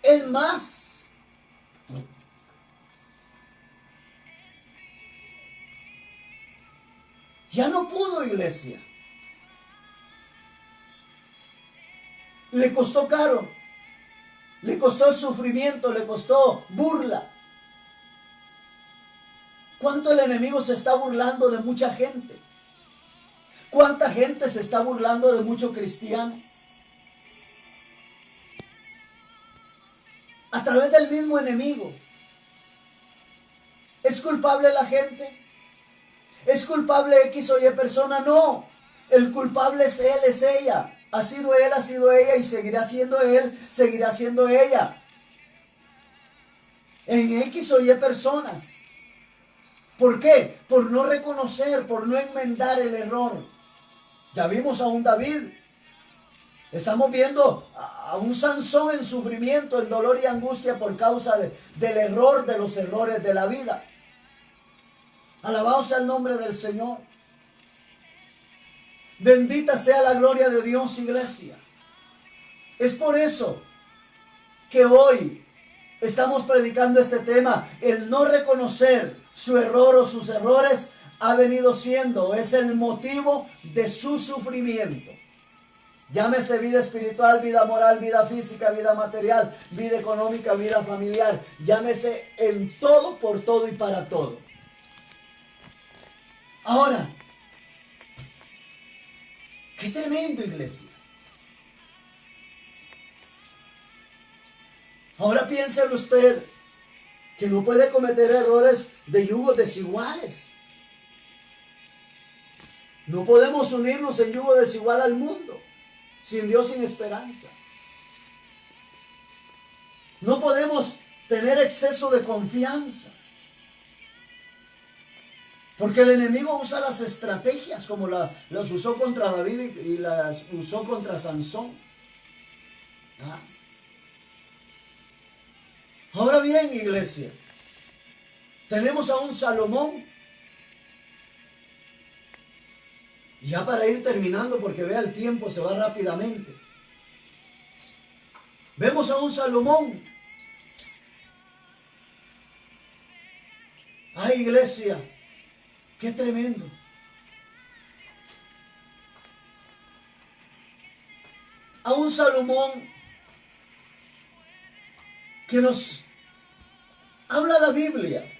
Es más, ya no pudo, iglesia. Le costó caro, le costó el sufrimiento, le costó burla. ¿Cuánto el enemigo se está burlando de mucha gente? ¿Cuánta gente se está burlando de muchos cristianos? A través del mismo enemigo. ¿Es culpable la gente? ¿Es culpable X o Y persona? No. El culpable es él, es ella. Ha sido él, ha sido ella y seguirá siendo él, seguirá siendo ella. En X o Y personas. ¿Por qué? Por no reconocer, por no enmendar el error. Ya vimos a un David. Estamos viendo a un Sansón en sufrimiento, en dolor y angustia por causa del error, de los errores de la vida. Alabado sea el nombre del Señor. Bendita sea la gloria de Dios, iglesia. Es por eso que hoy estamos predicando este tema. El no reconocer su error o sus errores ha venido siendo, es el motivo de su sufrimiento. Llámese vida espiritual, vida moral, vida física, vida material, vida económica, vida familiar. Llámese en todo, por todo y para todo. Ahora, qué tremendo, iglesia. Ahora piénselo usted, que no puede cometer errores de yugos desiguales. No podemos unirnos en yugo desigual al mundo, sin Dios, sin esperanza. No podemos tener exceso de confianza, porque el enemigo usa las estrategias como las usó contra David y las usó contra Sansón. ¿Ah? Ahora bien, iglesia, tenemos a un Salomón. Ya para ir terminando, porque vea el tiempo se va rápidamente. Vemos a un Salomón. Ay, iglesia, qué tremendo. A un Salomón que nos habla la Biblia.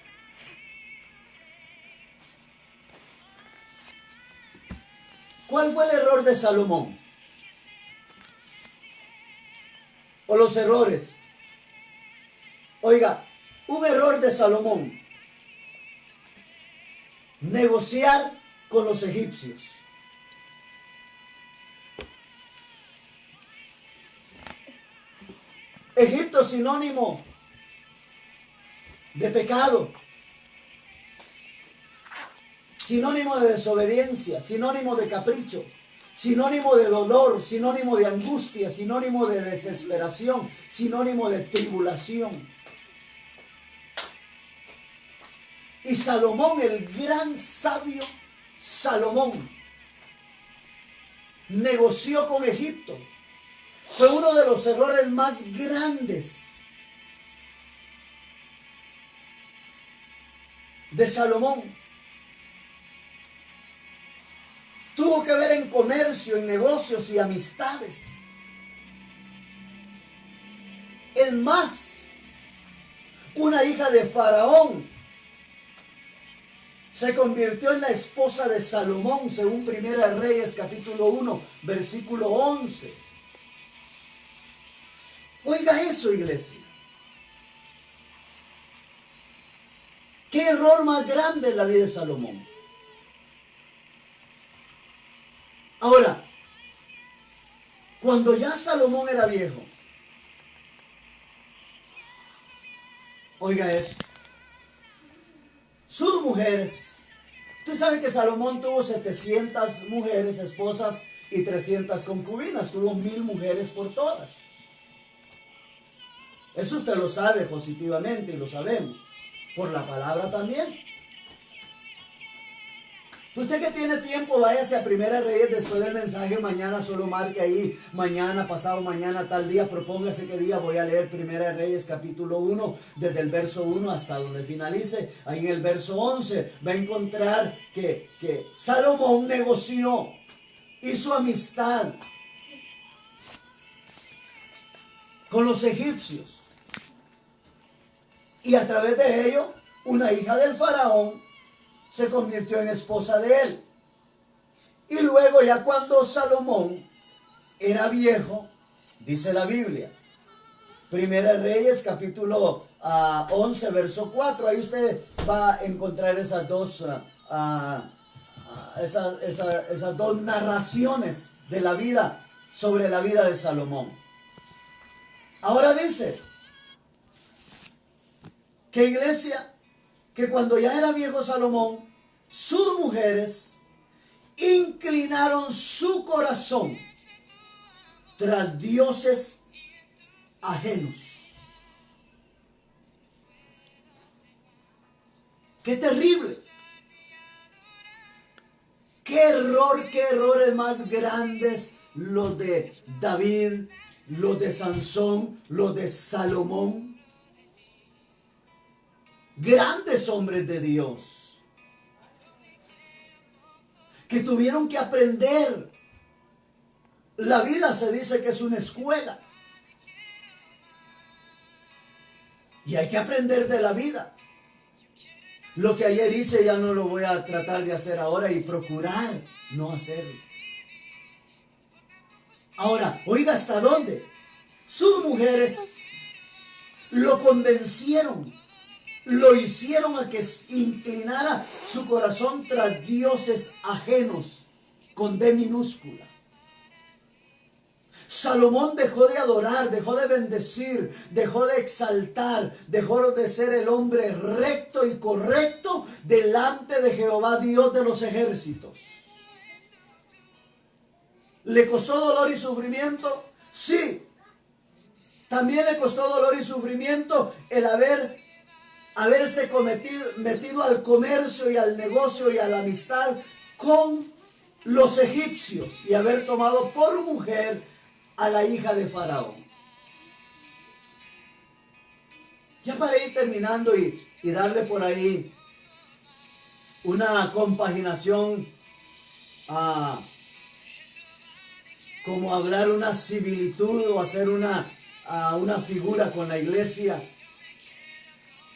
¿Cuál fue el error de Salomón? O los errores. Oiga, un error de Salomón. Negociar con los egipcios. Egipto sinónimo de pecado, sinónimo de desobediencia, sinónimo de capricho, sinónimo de dolor, sinónimo de angustia, sinónimo de desesperación, sinónimo de tribulación. Y Salomón, el gran sabio Salomón, negoció con Egipto. Fue uno de los errores más grandes de Salomón. Tuvo que ver en comercio, en negocios y amistades. Es más, una hija de Faraón se convirtió en la esposa de Salomón, según Primera de Reyes, capítulo 1, versículo 11. Oiga eso, iglesia. ¿Qué error más grande en la vida de Salomón? Ahora, cuando ya Salomón era viejo, oiga eso, sus mujeres Usted sabe que Salomón tuvo 700 mujeres, esposas y 300 concubinas. Tuvo 1000 mujeres por todas. Eso usted lo sabe positivamente y lo sabemos. Por la palabra también. Usted que tiene tiempo, váyase a Primera Reyes después del mensaje. Mañana solo marque ahí, mañana, pasado mañana, tal día. Propóngase qué día voy a leer Primera Reyes capítulo 1, desde el verso 1 hasta donde finalice. Ahí en el verso 11 va a encontrar que Salomón negoció, hizo amistad con los egipcios. Y a través de ello, una hija del faraón se convirtió en esposa de él. Y luego ya cuando Salomón era viejo, dice la Biblia, Primera Reyes capítulo 11 verso 4, ahí usted va a encontrar esas dos narraciones de la vida, sobre la vida de Salomón. Ahora dice que iglesia, que cuando ya era viejo Salomón, sus mujeres inclinaron su corazón tras dioses ajenos. ¡Qué terrible! ¡Qué errores más grandes los de David, los de Sansón, los de Salomón! Grandes hombres de Dios que tuvieron que aprender. La vida se dice que es una escuela y hay que aprender de la vida. Lo que ayer hice ya no lo voy a tratar de hacer ahora y procurar no hacerlo. Ahora, oiga hasta dónde sus mujeres lo convencieron, lo hicieron a que inclinara su corazón tras dioses ajenos, con D minúscula. Salomón dejó de adorar, dejó de bendecir, dejó de exaltar, dejó de ser el hombre recto y correcto delante de Jehová, Dios de los ejércitos. ¿Le costó dolor y sufrimiento? Sí. También le costó dolor y sufrimiento el haberse metido al comercio y al negocio y a la amistad con los egipcios y haber tomado por mujer a la hija de Faraón. Ya para ir terminando y darle por ahí una compaginación, como hablar una similitud o hacer una figura con la iglesia.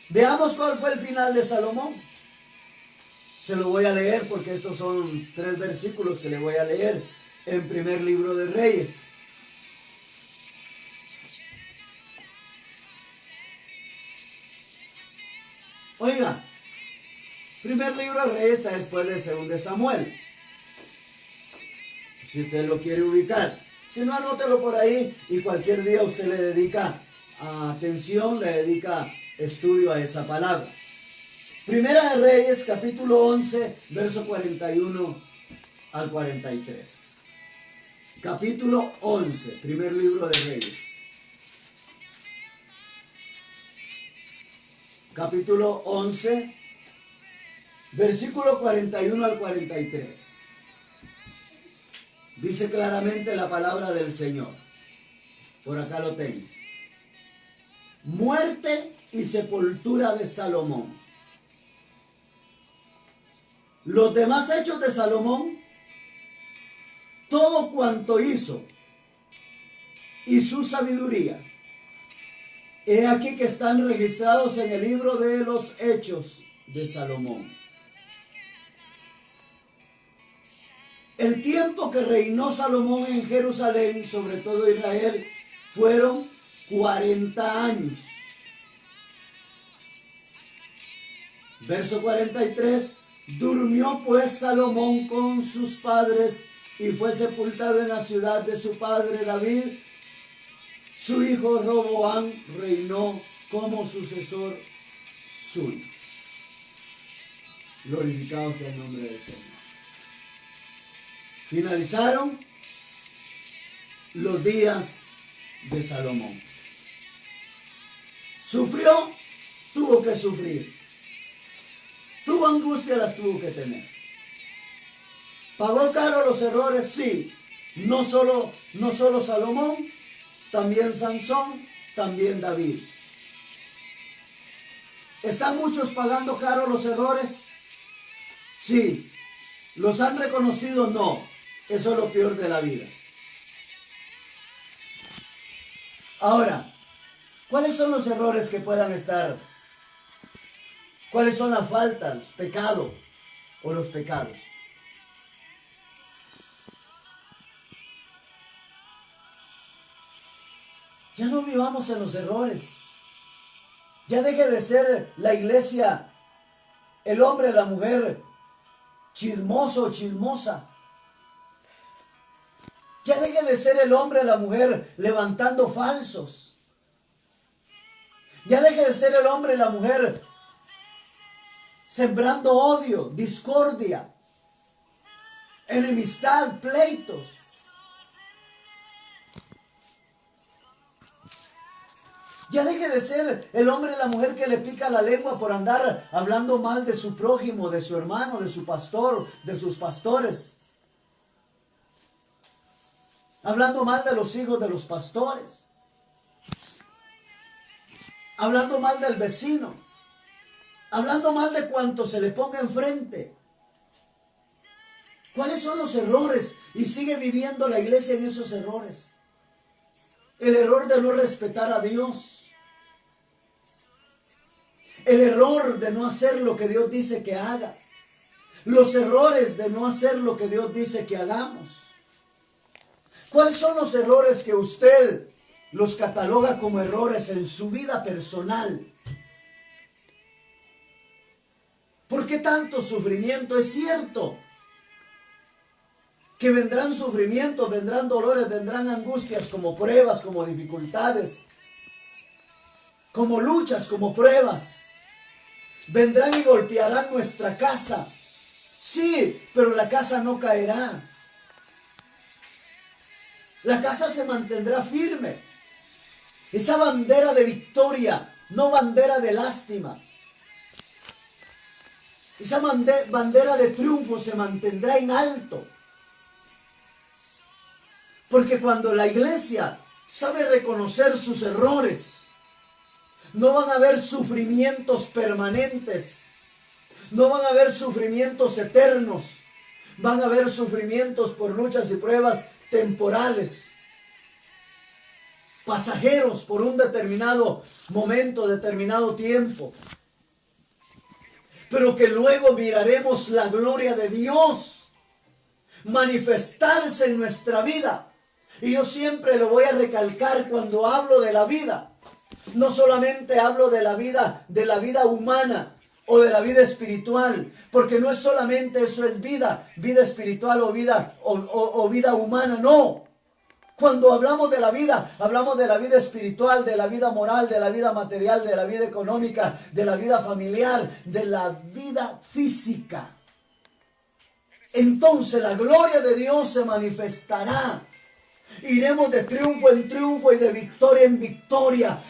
Veamos cuál fue el final de Salomón. Se lo voy a leer porque estos son 3 versículos que le voy a leer en primer libro de Reyes. Oiga, primer libro de Reyes está después de 2 de Samuel. Si usted lo quiere ubicar. Si no, anótelo por ahí y cualquier día usted le dedica atención, le dedica estudio a esa palabra. Primera de Reyes, capítulo 11, verso 41 al 43. Capítulo 11, primer libro de Reyes. Capítulo 11, versículo 41 al 43. Dice claramente la palabra del Señor. Por acá lo tengo. Muerte y sepultura de Salomón. Los demás hechos de Salomón, todo cuanto hizo y su sabiduría, he aquí que están registrados en el libro de los hechos de Salomón. El tiempo que reinó Salomón en Jerusalén, sobre todo Israel, fueron 40 años. Verso 43. Durmió pues Salomón con sus padres y fue sepultado en la ciudad de su padre David. Su hijo Roboam reinó como sucesor suyo. Glorificado sea el nombre del Señor. Finalizaron los días de Salomón. Sufrió, tuvo que sufrir. Tuvo angustia, las tuvo que tener. ¿Pagó caro los errores? Sí. No solo Salomón, también Sansón, también David. ¿Están muchos pagando caro los errores? Sí. ¿Los han reconocido? No. Eso es lo peor de la vida. Ahora, ¿cuáles son los errores que puedan estar? ¿Cuáles son las faltas, pecados o los pecados? Ya no vivamos en los errores. Ya deje de ser la iglesia, el hombre, la mujer, chismoso o chismosa. Ya deje de ser el hombre, la mujer, levantando falsos. Ya deje de ser el hombre y la mujer sembrando odio, discordia, enemistad, pleitos. Ya deje de ser el hombre y la mujer que le pica la lengua por andar hablando mal de su prójimo, de su hermano, de su pastor, de sus pastores. Hablando mal de los hijos de los pastores. Hablando mal del vecino. Hablando mal de cuanto se le ponga enfrente. ¿Cuáles son los errores? Y sigue viviendo la iglesia en esos errores. El error de no respetar a Dios. El error de no hacer lo que Dios dice que haga. Los errores de no hacer lo que Dios dice que hagamos. ¿Cuáles son los errores que usted los cataloga como errores en su vida personal? ¿Por qué tanto sufrimiento? Es cierto que vendrán sufrimientos, vendrán dolores, vendrán angustias como pruebas, como dificultades, como luchas, como pruebas. Vendrán y golpearán nuestra casa. Sí, pero la casa no caerá. La casa se mantendrá firme. Esa bandera de victoria, no bandera de lástima. Esa bandera de triunfo se mantendrá en alto. Porque cuando la iglesia sabe reconocer sus errores, no van a haber sufrimientos permanentes. No van a haber sufrimientos eternos. Van a haber sufrimientos por luchas y pruebas temporales. Pasajeros por un determinado momento, determinado tiempo. Pero que luego miraremos la gloria de Dios manifestarse en nuestra vida. Y yo siempre lo voy a recalcar cuando hablo de la vida. No solamente hablo de la vida humana o de la vida espiritual, porque no es solamente eso, es vida espiritual o vida humana, no. Cuando hablamos de la vida espiritual, de la vida moral, de la vida material, de la vida económica, de la vida familiar, de la vida física. Entonces la gloria de Dios se manifestará. Iremos de triunfo en triunfo y de victoria en victoria,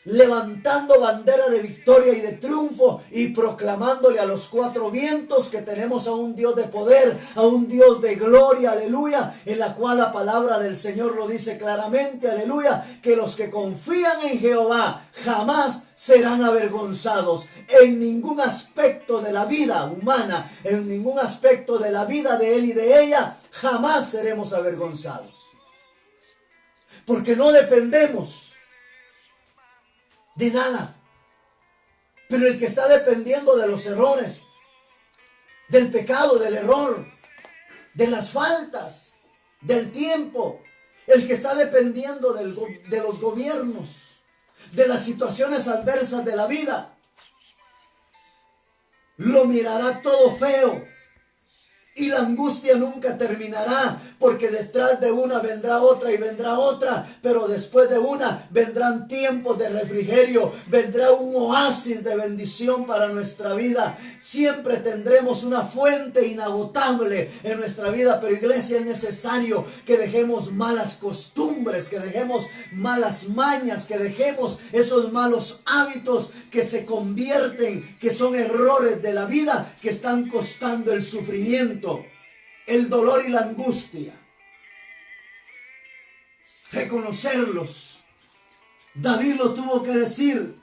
levantando bandera de victoria y de triunfo y proclamándole a los cuatro vientos que tenemos a un Dios de poder, a un Dios de gloria, aleluya, en la cual la palabra del Señor lo dice claramente, aleluya, que los que confían en Jehová jamás serán avergonzados. En ningún aspecto de la vida humana, en ningún aspecto de la vida de él y de ella, jamás seremos avergonzados. Porque no dependemos de nada. Pero el que está dependiendo de los errores, del pecado, del error, de las faltas, del tiempo, el que está dependiendo de los gobiernos, de las situaciones adversas de la vida, lo mirará todo feo Y la angustia nunca terminará, porque detrás de una vendrá otra y vendrá otra, pero después de una vendrán tiempos de refrigerio, vendrá un oasis de bendición para nuestra vida. Siempre tendremos una fuente inagotable en nuestra vida, pero iglesia, es necesario que dejemos malas costumbres, que dejemos malas mañas, que dejemos esos malos hábitos que se convierten, que son errores de la vida, que están costando el sufrimiento, el dolor y la angustia. Reconocerlos. David lo tuvo que decir.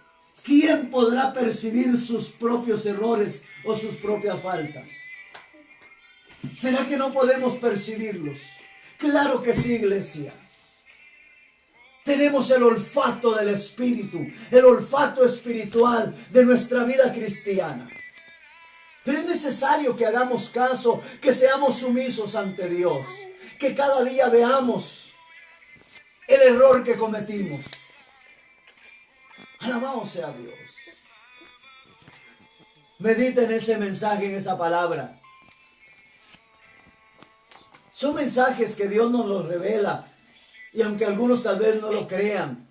¿Quién podrá percibir sus propios errores o sus propias faltas? ¿Será que no podemos percibirlos? Claro que sí, iglesia. Tenemos el olfato del Espíritu, el olfato espiritual de nuestra vida cristiana. Pero es necesario que hagamos caso, que seamos sumisos ante Dios, que cada día veamos el error que cometimos. Alabado sea Dios. Medita en ese mensaje, en esa palabra. Son mensajes que Dios nos los revela, y aunque algunos tal vez no lo crean,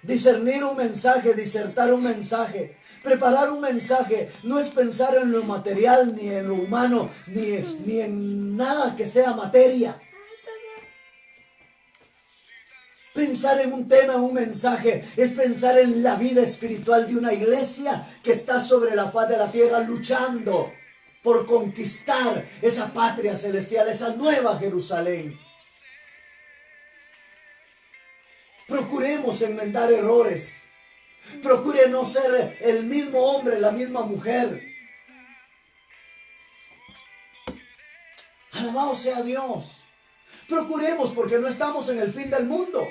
discernir un mensaje, disertar un mensaje, preparar un mensaje, no es pensar en lo material, ni en lo humano, ni en nada que sea materia. Pensar en un tema, un mensaje, es pensar en la vida espiritual de una iglesia que está sobre la faz de la tierra luchando por conquistar esa patria celestial, esa nueva Jerusalén. Procuremos enmendar errores. Procure no ser el mismo hombre, la misma mujer. Alabado sea Dios. Procuremos, porque no estamos en el fin del mundo.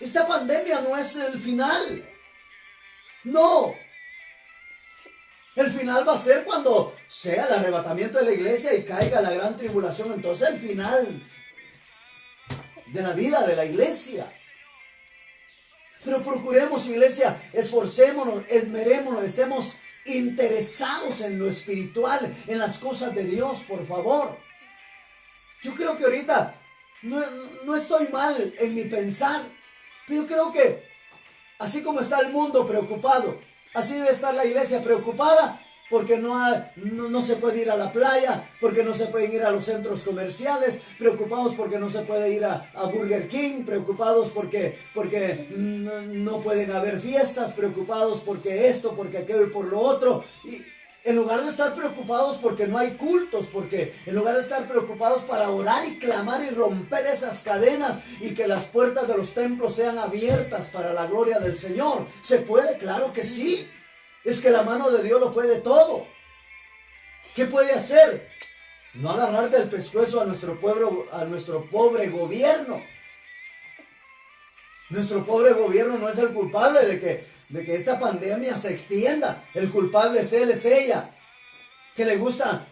Esta pandemia no es el final. No. El final va a ser cuando sea el arrebatamiento de la iglesia y caiga la gran tribulación. Entonces el final de la vida de la iglesia. Pero procuremos, iglesia, esforcémonos, esmerémonos, estemos interesados en lo espiritual, en las cosas de Dios, por favor. Yo creo que ahorita no estoy mal en mi pensar, pero yo creo que así como está el mundo preocupado, así debe estar la iglesia preocupada, porque no se puede ir a la playa, porque no se pueden ir a los centros comerciales, preocupados porque no se puede ir a Burger King, preocupados porque no pueden haber fiestas, preocupados porque esto, porque aquello y por lo otro. Y en lugar de estar preocupados porque no hay cultos, porque en lugar de estar preocupados para orar y clamar y romper esas cadenas y que las puertas de los templos sean abiertas para la gloria del Señor. ¿Se puede? Claro que sí. Es que la mano de Dios lo puede todo. ¿Qué puede hacer? No agarrar del pescuezo a nuestro pobre gobierno. Nuestro pobre gobierno no es el culpable de que esta pandemia se extienda. El culpable es él, es ella. Que le gusta.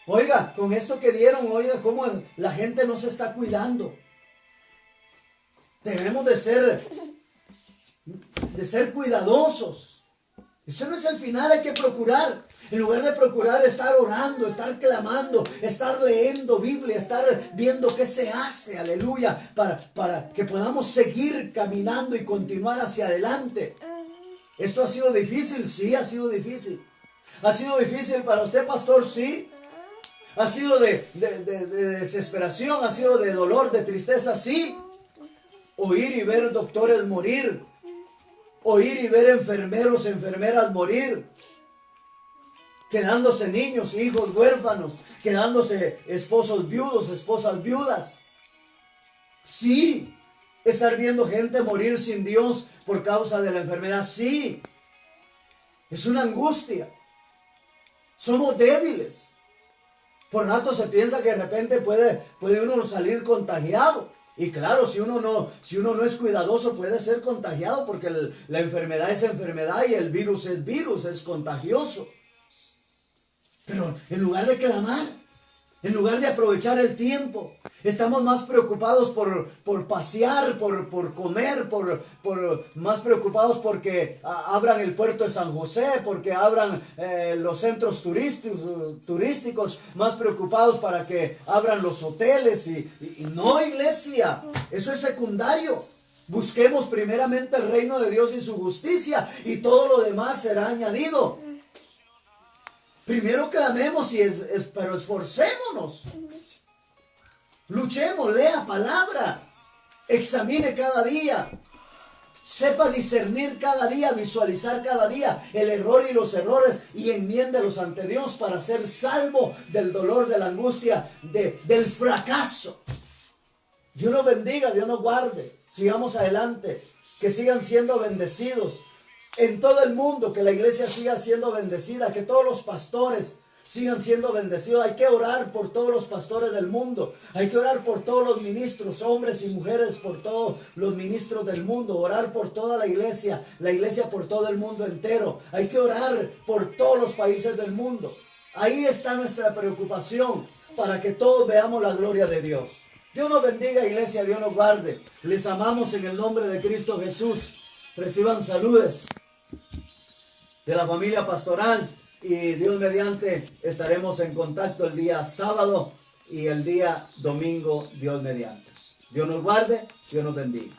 Oiga, con esto que dieron, oiga, cómo la gente no se está cuidando. Debemos de ser cuidadosos. Eso no es el final, hay que procurar. En lugar de procurar estar orando, estar clamando, estar leyendo Biblia, estar viendo qué se hace, aleluya, para que podamos seguir caminando y continuar hacia adelante. ¿Esto ha sido difícil? Sí, ha sido difícil. ¿Ha sido difícil para usted, pastor? Sí. ¿Ha sido de desesperación? ¿Ha sido de dolor, de tristeza? Sí. Oír y ver doctores morir. Oír y ver enfermeros, enfermeras morir, quedándose niños, hijos huérfanos, quedándose esposos viudos, esposas viudas. Sí, estar viendo gente morir sin Dios por causa de la enfermedad, sí, es una angustia. Somos débiles. Por rato se piensa que de repente puede uno salir contagiado. Y claro, si uno no es cuidadoso puede ser contagiado, porque la enfermedad es enfermedad y el virus, es contagioso. Pero en lugar de clamar, En lugar de aprovechar el tiempo, estamos más preocupados por pasear, por comer, más preocupados porque abran el puerto de San José, porque abran los centros turísticos, más preocupados para que abran los hoteles. Y no, iglesia, eso es secundario. Busquemos primeramente el reino de Dios y su justicia, y todo lo demás será añadido. Primero clamemos, pero esforcémonos. Luchemos, lea palabra. Examine cada día. Sepa discernir cada día, visualizar cada día el error y los errores, y enmiéndelos ante Dios para ser salvo del dolor, de la angustia, del fracaso. Dios nos bendiga, Dios nos guarde. Sigamos adelante. Que sigan siendo bendecidos en todo el mundo, que la iglesia siga siendo bendecida, que todos los pastores sigan siendo bendecidos. Hay que orar por todos los pastores del mundo, hay que orar por todos los ministros, hombres y mujeres, por todos los ministros del mundo, orar por toda la iglesia por todo el mundo entero. Hay que orar por todos los países del mundo. Ahí está nuestra preocupación, para que todos veamos la gloria de Dios. Dios nos bendiga, iglesia, Dios nos guarde. Les amamos en el nombre de Cristo Jesús. Reciban saludes de la familia pastoral, y Dios mediante estaremos en contacto el día sábado y el día domingo, Dios mediante. Dios nos guarde, Dios nos bendiga.